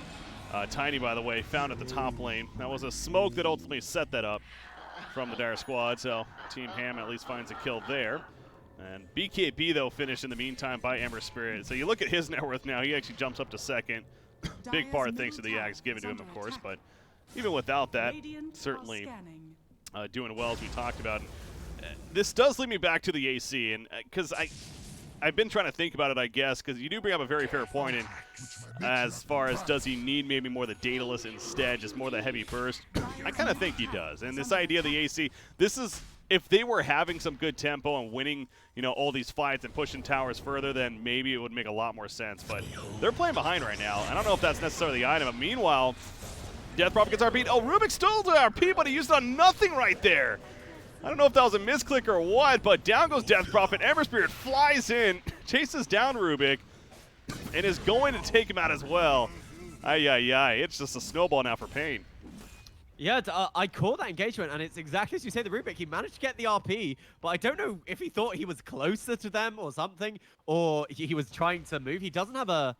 Tiny, by the way, found at the top lane. That was a smoke that ultimately set that up from the Dire Squad, so Team Ham at least finds a kill there. And BKB, though, finished in the meantime by Ember Spirit. So you look at his net worth now, he actually jumps up to 2nd. Big part thanks to the Ags given to him, of course, but even without that, certainly doing well, as we talked about. And, this does lead me back to the AC, and because I've been trying to think about it, I guess, because you do bring up a very fair point in as far as does he need maybe more the Daedalus instead, just more the heavy burst. I kind of think he does. And this idea of the AC, this is, if they were having some good tempo and winning, you know, all these fights and pushing towers further, then maybe it would make a lot more sense. But they're playing behind right now. I don't know if that's necessarily the item, but meanwhile, Death Prophet gets RP'd. Oh, Rubik stole the RP, but he used it on nothing right there. I don't know if that was a misclick or what, but down goes Death Prophet. Ember Spirit flies in, chases down Rubik, and is going to take him out as well. Ay. It's just a snowball now for paiN. Yeah, I call that engagement, and it's exactly as you say, the Rubik. He managed to get the RP, but I don't know if he thought he was closer to them or something, or he was trying to move. He doesn't have a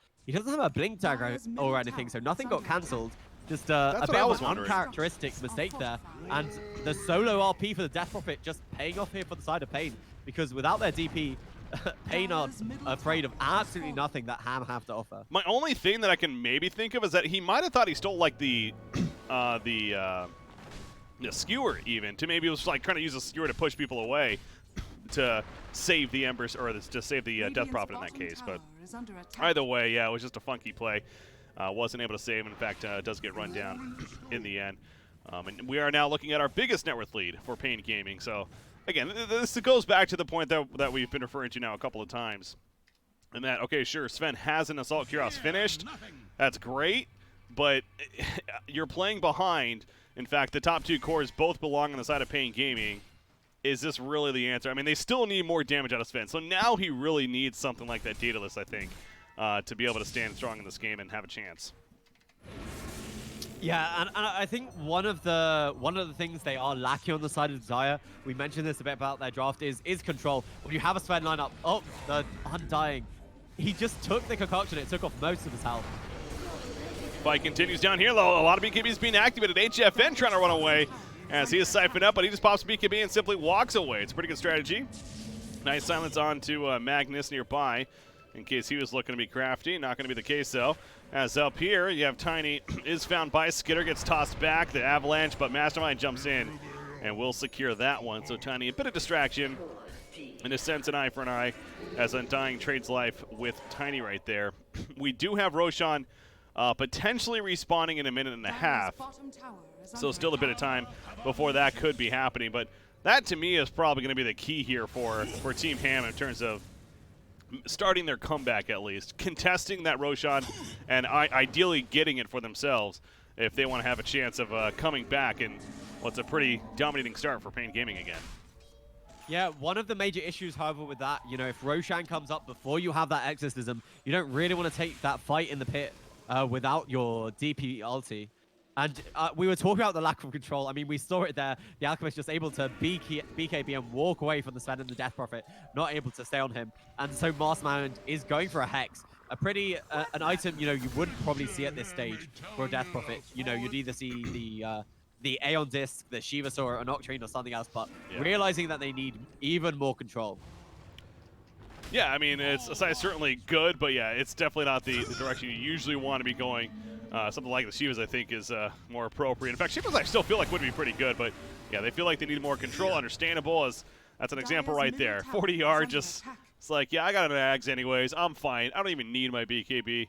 blink dagger or anything, so nothing got cancelled. Just a bit of an uncharacteristic mistake there. And the solo RP for the Death Prophet just paying off here for the side of paiN, because without their DP, paiN are afraid of absolutely nothing that Ham have to offer. My only thing that I can maybe think of is that he might have thought he stole like the skewer even, to maybe it was like trying to use a skewer to push people away to save the Embers, or to save the Death Prophet in that case. But either way, yeah, it was just a funky play. Wasn't able to save, in fact, does get run down in the end. And we are now looking at our biggest net worth lead for paiN Gaming. So, again, this goes back to the point that we've been referring to now a couple of times. And that, okay, sure, Sven has an Assault Cuirass finished. That's great. but you're playing behind. In fact, the top 2 cores both belong on the side of paiN Gaming. Is this really the answer? I mean, they still need more damage out of Sven. So now he really needs something like that Daedalus, I think, to be able to stand strong in this game and have a chance. Yeah, and I think one of the things they are lacking on the side of Desire, we mentioned this a bit about their draft, is control. When you have a Sven lineup, oh, the Undying. He just took the concoction, it took off most of his health. Fight continues down here, though. A lot of BKBs being activated. HFN trying to run away as he is siphoned up, but he just pops BKB and simply walks away. It's a pretty good strategy. Nice silence on to Magnus nearby in case he was looking to be crafty. Not going to be the case, though. As up here, you have Tiny is found by Skitter, gets tossed back, the avalanche, but Mastermind jumps in and will secure that one. So Tiny, a bit of distraction. In a sense, an eye for an eye as Undying trades life with Tiny right there. We do have Roshan potentially respawning in a minute and a half. So still a bit of time before that could be happening. But that, to me, is probably going to be the key here for Team Ham in terms of starting their comeback at least. Contesting that Roshan and ideally getting it for themselves if they want to have a chance of coming back in what's a pretty dominating start for paiN Gaming again. Yeah, one of the major issues, however, with that, you know, if Roshan comes up before you have that exorcism, you don't really want to take that fight in the pit without your DP ulti. And we were talking about the lack of control. I mean, we saw it there. The Alchemist just able to BKB and walk away from the Sven and the Death Prophet, not able to stay on him. And so Mastermind is going for a Hex. A pretty, an item, you know, you wouldn't probably see at this stage for a Death Prophet. You know, you'd either see the Aeon Disc, the Shiva Sword, an Octarine, or something else, but realizing that they need even more control. Yeah, I mean, it's certainly good, but yeah, it's definitely not the direction you usually want to be going. Something like the Shivas, I think, is more appropriate. In fact, Shivas I still feel like would be pretty good, but yeah, they feel like they need more control. Understandable, as that's an example right there. 40 yard, just it's like, yeah, I got an Ags anyways. I'm fine. I don't even need my BKB.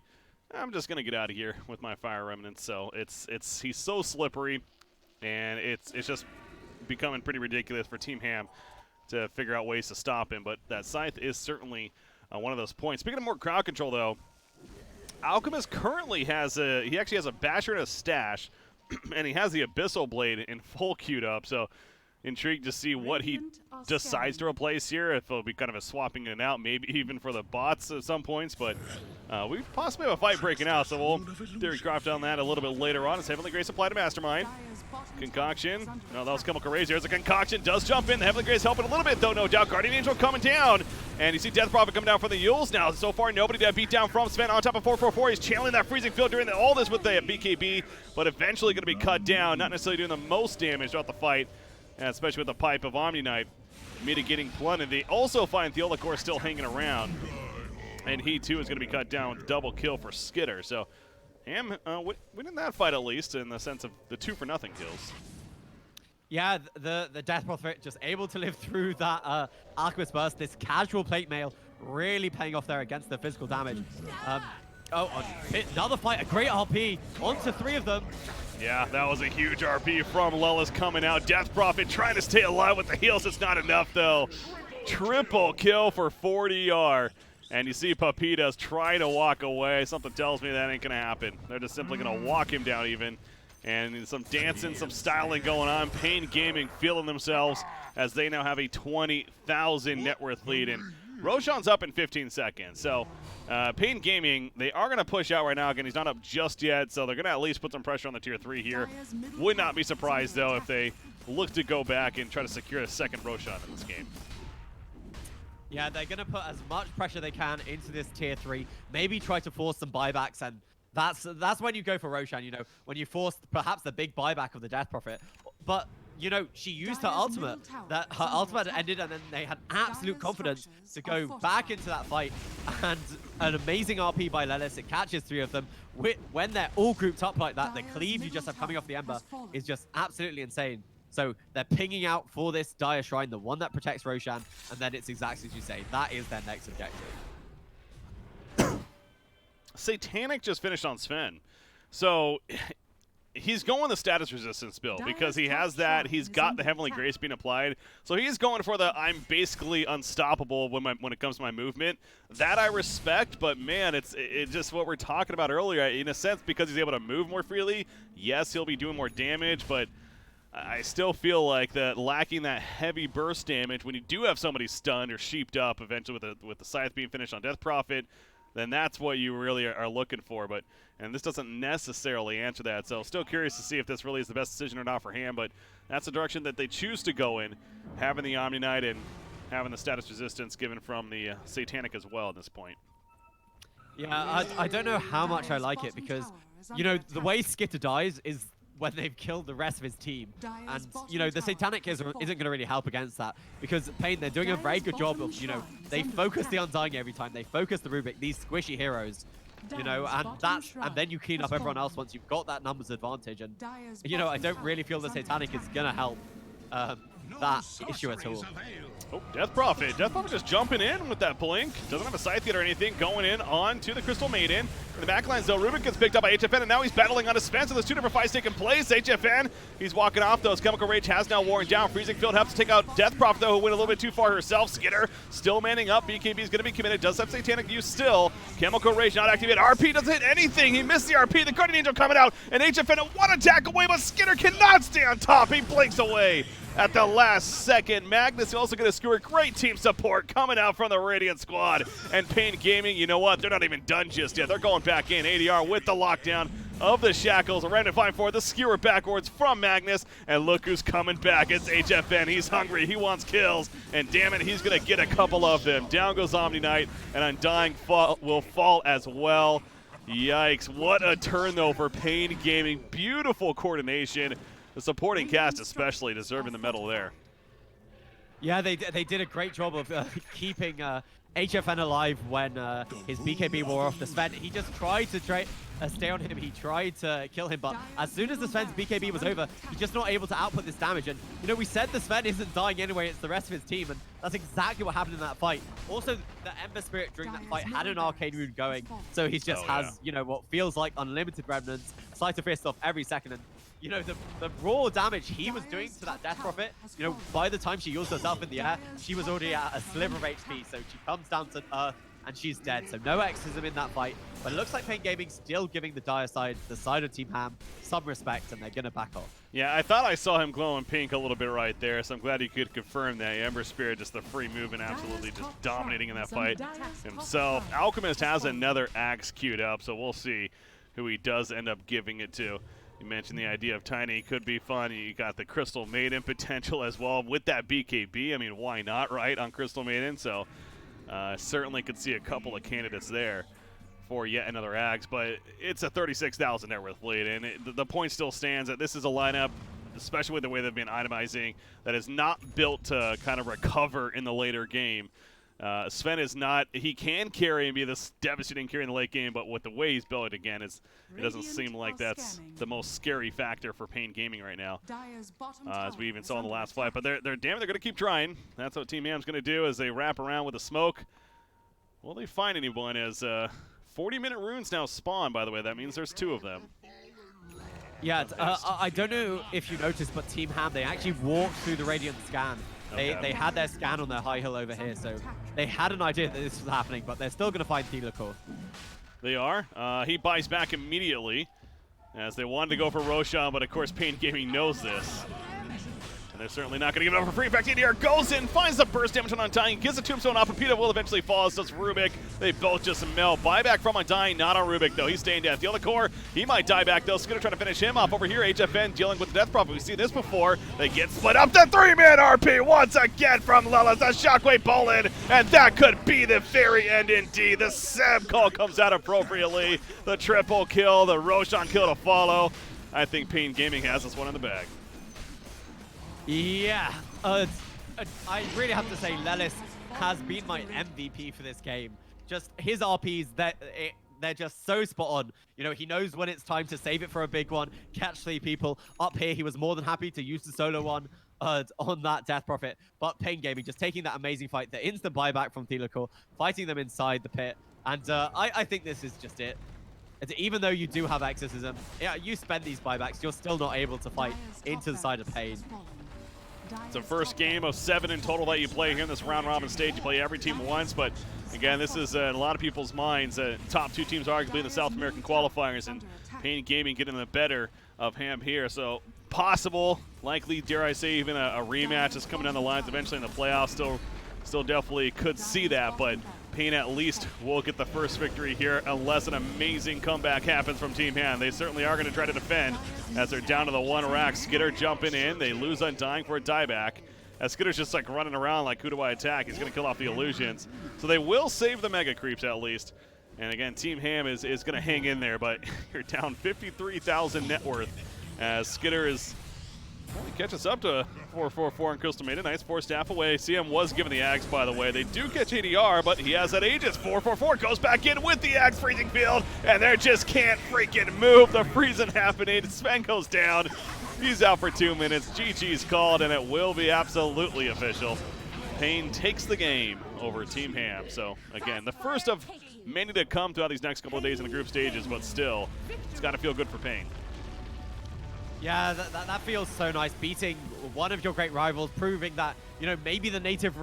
I'm just gonna get out of here with my Fire Remnants. So he's so slippery, and it's just becoming pretty ridiculous for Team Ham to figure out ways to stop him. But that Scythe is certainly one of those points. Speaking of more crowd control, though, Alchemist currently has he actually has a Basher in a stash, and he has the Abyssal Blade in full queued up. So intrigued to see what he decides to replace here, if it'll be kind of a swapping it out, maybe even for the bots at some points. But we possibly have a fight breaking out, so we'll theory craft on that a little bit later on. It's Heavenly Grace applied to Mastermind. Concoction. No, that was Chemical Razor. There's a Concoction. Does jump in. The Heavenly Grace helping a little bit, though, no doubt. Guardian Angel coming down. And you see Death Prophet coming down for the Yules now. So far, nobody to beat down from Sven on top of 444. He's channeling that freezing field during all this with the BKB, but eventually going to be cut down. Not necessarily doing the most damage throughout the fight, and especially with the pipe of Omni Knife mitigating Plundered. They also find Theolacor still hanging around, and he, too, is going to be cut down with double kill for Skitter. So Ham winning that fight, at least, in the sense of the 2-for-0 kills. Yeah, the Death Prophet just able to live through that Alchemist Burst. This casual plate mail really paying off there against the physical damage. Another fight, a great RP, onto 3 of them. Yeah, that was a huge RP from Lullis coming out. Death Prophet trying to stay alive with the heals. It's not enough, though. Triple kill for 40R. And you see Papitas try to walk away. Something tells me that ain't going to happen. They're just simply going to walk him down even. And some dancing, some styling going on. paiN Gaming feeling themselves as they now have a 20,000 net worth lead. And Roshan's up in 15 seconds. So paiN Gaming, they are going to push out right now. Again, he's not up just yet, so they're going to at least put some pressure on the tier 3 here. Would not be surprised, though, if they look to go back and try to secure a second Roshan in this game. Yeah, they're going to put as much pressure they can into this tier 3. Maybe try to force some buybacks, and that's when you go for Roshan, you know, when you force perhaps the big buyback of the Death Prophet. But, you know, she used her ultimate. That her ultimate ended, and then they had absolute confidence to go back into that fight. And an amazing RP by Lelis. It catches 3 of them. When they're all grouped up like that, the cleave you just have coming off the Ember is just absolutely insane. So they're pinging out for this Dire Shrine, the one that protects Roshan, and then it's exactly as you say. That is their next objective. Satanic just finished on Sven. So he's going the status resistance build because he has that. He's got the Heavenly Grace being applied. So he's going for the I'm basically unstoppable when it comes to my movement. That I respect, but man, it's just what we're talking about earlier. In a sense, because he's able to move more freely, yes, he'll be doing more damage, but I still feel like that lacking that heavy burst damage when you do have somebody stunned or sheeped up eventually with the Scythe being finished on Death Prophet, then that's what you really are looking for. And this doesn't necessarily answer that. So still curious to see if this really is the best decision or not for Ham, but that's the direction that they choose to go in, having the Omni Knight and having the status resistance given from the Satanic as well at this point. Yeah, I don't know how much I like it because, you know, the way Skitter dies is when they've killed the rest of his team. And, you know, the Satanic isn't going to really help against that because paiN, they're doing a very good job of, you know, they focus the Undying every time. They focus the Rubik, these squishy heroes, you know, and then you clean up everyone else once you've got that numbers advantage. And, you know, I don't really feel the Satanic is going to help that issue at all. Oh, Death Prophet. Death Prophet just jumping in with that blink. Doesn't have a Scythe yet or anything. Going in on to the Crystal Maiden. In the backlines, though, Rubik gets picked up by HFN, and now he's battling on his Sven, so there's two different fights taking place. HFN, he's walking off, though. His Chemical Rage has now worn down. Freezing Field helps to take out Death Prophet, though, who went a little bit too far herself. Skitter still manning up. BKB is going to be committed. Does have Satanic use still. Chemical Rage not activated. RP doesn't hit anything. He missed the RP. The Guardian Angel coming out, and HFN one attack away, but Skitter cannot stay on top. He blinks away at the last second. Magnus also going to skewer. Great team support coming out from the Radiant squad. And paiN Gaming, you know what? They're not even done just yet. They're going back in. ADR with the lockdown of the Shackles. A random 5-4. The skewer backwards from Magnus. And look who's coming back. It's HFN. He's hungry. He wants kills. And damn it, he's going to get a couple of them. Down goes Omni Knight. And Undying will fall as well. Yikes. What a turn, though, for paiN Gaming. Beautiful coordination. The supporting cast especially deserving the medal there. Yeah, they did a great job of keeping HFN alive when his BKB wore off the Sven. He just tried to stay on him. He tried to kill him, but as soon as the Sven's BKB was over, he's just not able to output this damage. And, you know, we said the Sven isn't dying anyway. It's the rest of his team, and that's exactly what happened in that fight. Also, the Ember Spirit during that fight had an Arcane Rune going, so he just has, you know, what feels like unlimited remnants, Slice of Fist off every second. And, you know, the raw damage he was doing to that Death Prophet, you know, by the time she used herself in the air, she was already at a sliver of HP, so she comes down to Earth and she's dead. So no exism in that fight, but it looks like paiN Gaming still giving the Dire side, the side of Team Ham, some respect, and they're going to back off. Yeah, I thought I saw him glowing pink a little bit right there, so I'm glad he could confirm that. Ember Spirit, just the free movement, absolutely just dominating in that fight himself. Alchemist has another axe queued up, so we'll see who he does end up giving it to. You mentioned the idea of Tiny could be fun. You got the Crystal Maiden potential as well with that BKB. I mean, why not, right, on Crystal Maiden? So certainly could see a couple of candidates there for yet another axe, but it's a 36,000 net worth lead, and the point still stands that this is a lineup, especially with the way they've been itemizing, that is not built to kind of recover in the later game. Sven is not, he can carry and be this devastating carry in the late game, but with the way he's built it again, it doesn't seem like that's the most scary factor for paiN Gaming right now, as we even saw in the last fight. But they're going to keep trying. That's what Team Ham's going to do as they wrap around with the smoke. Will they find anyone? As 40-minute runes now spawn, by the way. That means there's 2 of them. Yeah, I don't know if you noticed, but Team Ham, they actually walked through the Radiant scan. They had their scan on their high hill over here, so they had an idea that this was happening, but they're still going to find Thelacore. They are. He buys back immediately, as they wanted to go for Roshan, but of course paiN Gaming knows this. And they're certainly not going to give it up for free. In fact, ADR goes in, finds the burst damage on Undying, gives it to himself, and Apapita will eventually fall, as does Rubik. They both just melt. Buyback from Undying, not on Rubik, though. He's staying dead. Thelacore, he might die back, though. Skitter trying to finish him off. Over here, HFN dealing with the Death Prophet. We've seen this before. They get split up. The 3-man RP once again from Lelis. A Shockwave Bolin, and that could be the very end indeed. The Seb call comes out appropriately. The triple kill, the Roshan kill to follow. I think paiN Gaming has this one in the bag. Yeah, I really have to say Lelis has been my MVP for this game. Just his RPs, they're just so spot on. You know, he knows when it's time to save it for a big one, catch 3 people. Up here, he was more than happy to use the solo one on that Death Prophet. But paiN Gaming just taking that amazing fight, the instant buyback from Thelacore, fighting them inside the pit. And I think this is just it. Even though you do have exorcism, yeah, you spend these buybacks, you're still not able to fight into the side of paiN. It's the first game of 7 in total that you play here in this round-robin stage. You play every team once, but again, this is in a lot of people's minds. Top 2 teams arguably in the South American qualifiers, and paiN Gaming getting the better of Ham here. So possible, likely, dare I say, even a rematch is coming down the lines eventually in the playoffs. Still definitely could see that, but paiN at least will get the first victory here unless an amazing comeback happens from Team Ham. They certainly are going to try to defend as they're down to the 1 rack. Skitter jumping in. They lose Undying for a dieback. As Skitter's just like running around like, who do I attack? He's going to kill off the illusions. So they will save the Mega Creeps at least. And again, Team Ham is going to hang in there, but you're down 53,000 net worth as Skitter is only catches up to 4-4-4 in Crystal Maiden. Nice 4 staff away. CM was given the Axe, by the way. They do catch ADR, but he has that Aegis. 4-4-4 goes back in with the Axe freezing field, and they just can't freaking move. The freezing happening. Sven goes down. He's out for 2 minutes. GG's called, and it will be absolutely official. paiN takes the game over Team Ham. So, again, the first of many to come throughout these next couple of days in the group stages, but still, it's got to feel good for paiN. Yeah, that feels so nice. Beating one of your great rivals, proving that, you know, maybe the native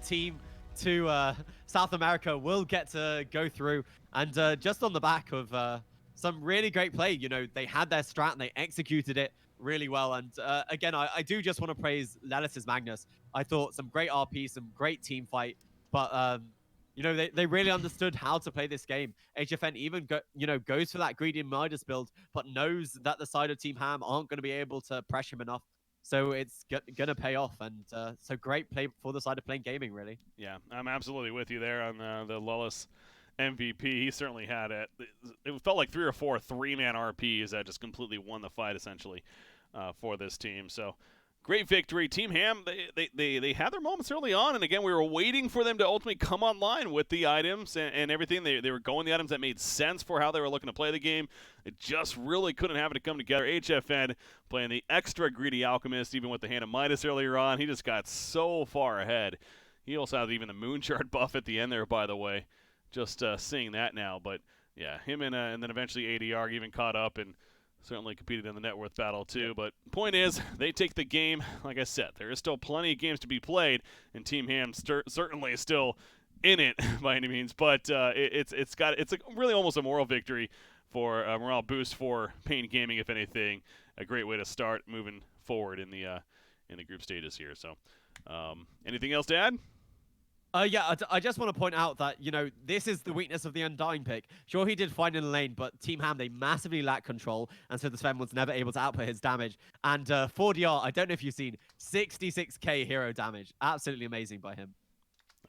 team to South America will get to go through. And just on the back of some really great play, you know, they had their strat and they executed it really well. And again, I do just want to praise Lelis' Magnus. I thought some great RP, some great team fight, but you know, they really understood how to play this game. HFN even goes for that greedy Midas build, but knows that the side of Team Ham aren't going to be able to pressure him enough. So it's going to pay off. And so great play for the side of paiN Gaming, really. Yeah, I'm absolutely with you there on the Lelis MVP. He certainly had it. It felt like 3 or 4 3-man RPs that just completely won the fight, essentially, for this team. So great victory. Team Ham, they had their moments early on, and again, we were waiting for them to ultimately come online with the items and everything. They were going the items that made sense for how they were looking to play the game. It just really couldn't have it to come together. HFN playing the extra greedy Alchemist, even with the Hand of Midas earlier on. He just got so far ahead. He also had even the Moonshard buff at the end there, by the way. Just seeing that now. But, yeah, him and then eventually ADR even caught up and certainly competed in the net worth battle too. But point is, they take the game. Like I said, there is still plenty of games to be played, and Team Ham certainly is still in it by any means. But it's really almost a moral victory for a morale boost for paiN Gaming, if anything. A great way to start moving forward in the group stages here. So, anything else to add? Yeah, I just want to point out that, you know, this is the weakness of the Undying pick. Sure, he did fine in the lane, but Team Ham, they massively lack control, and so the Sven was never able to output his damage. And 4DR, I don't know if you've seen, 66k hero damage. Absolutely amazing by him.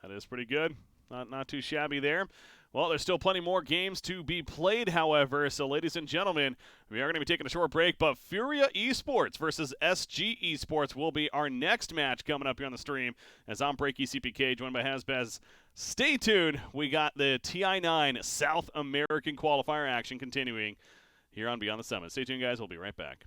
That is pretty good. Not too shabby there. Well, there's still plenty more games to be played, however. So, ladies and gentlemen, we are going to be taking a short break, but Furia Esports versus SG Esports will be our next match coming up here on the stream. As I'm BreakyCPK, joined by Hasbaz. Stay tuned. We got the TI9 South American qualifier action continuing here on Beyond the Summit. Stay tuned, guys. We'll be right back.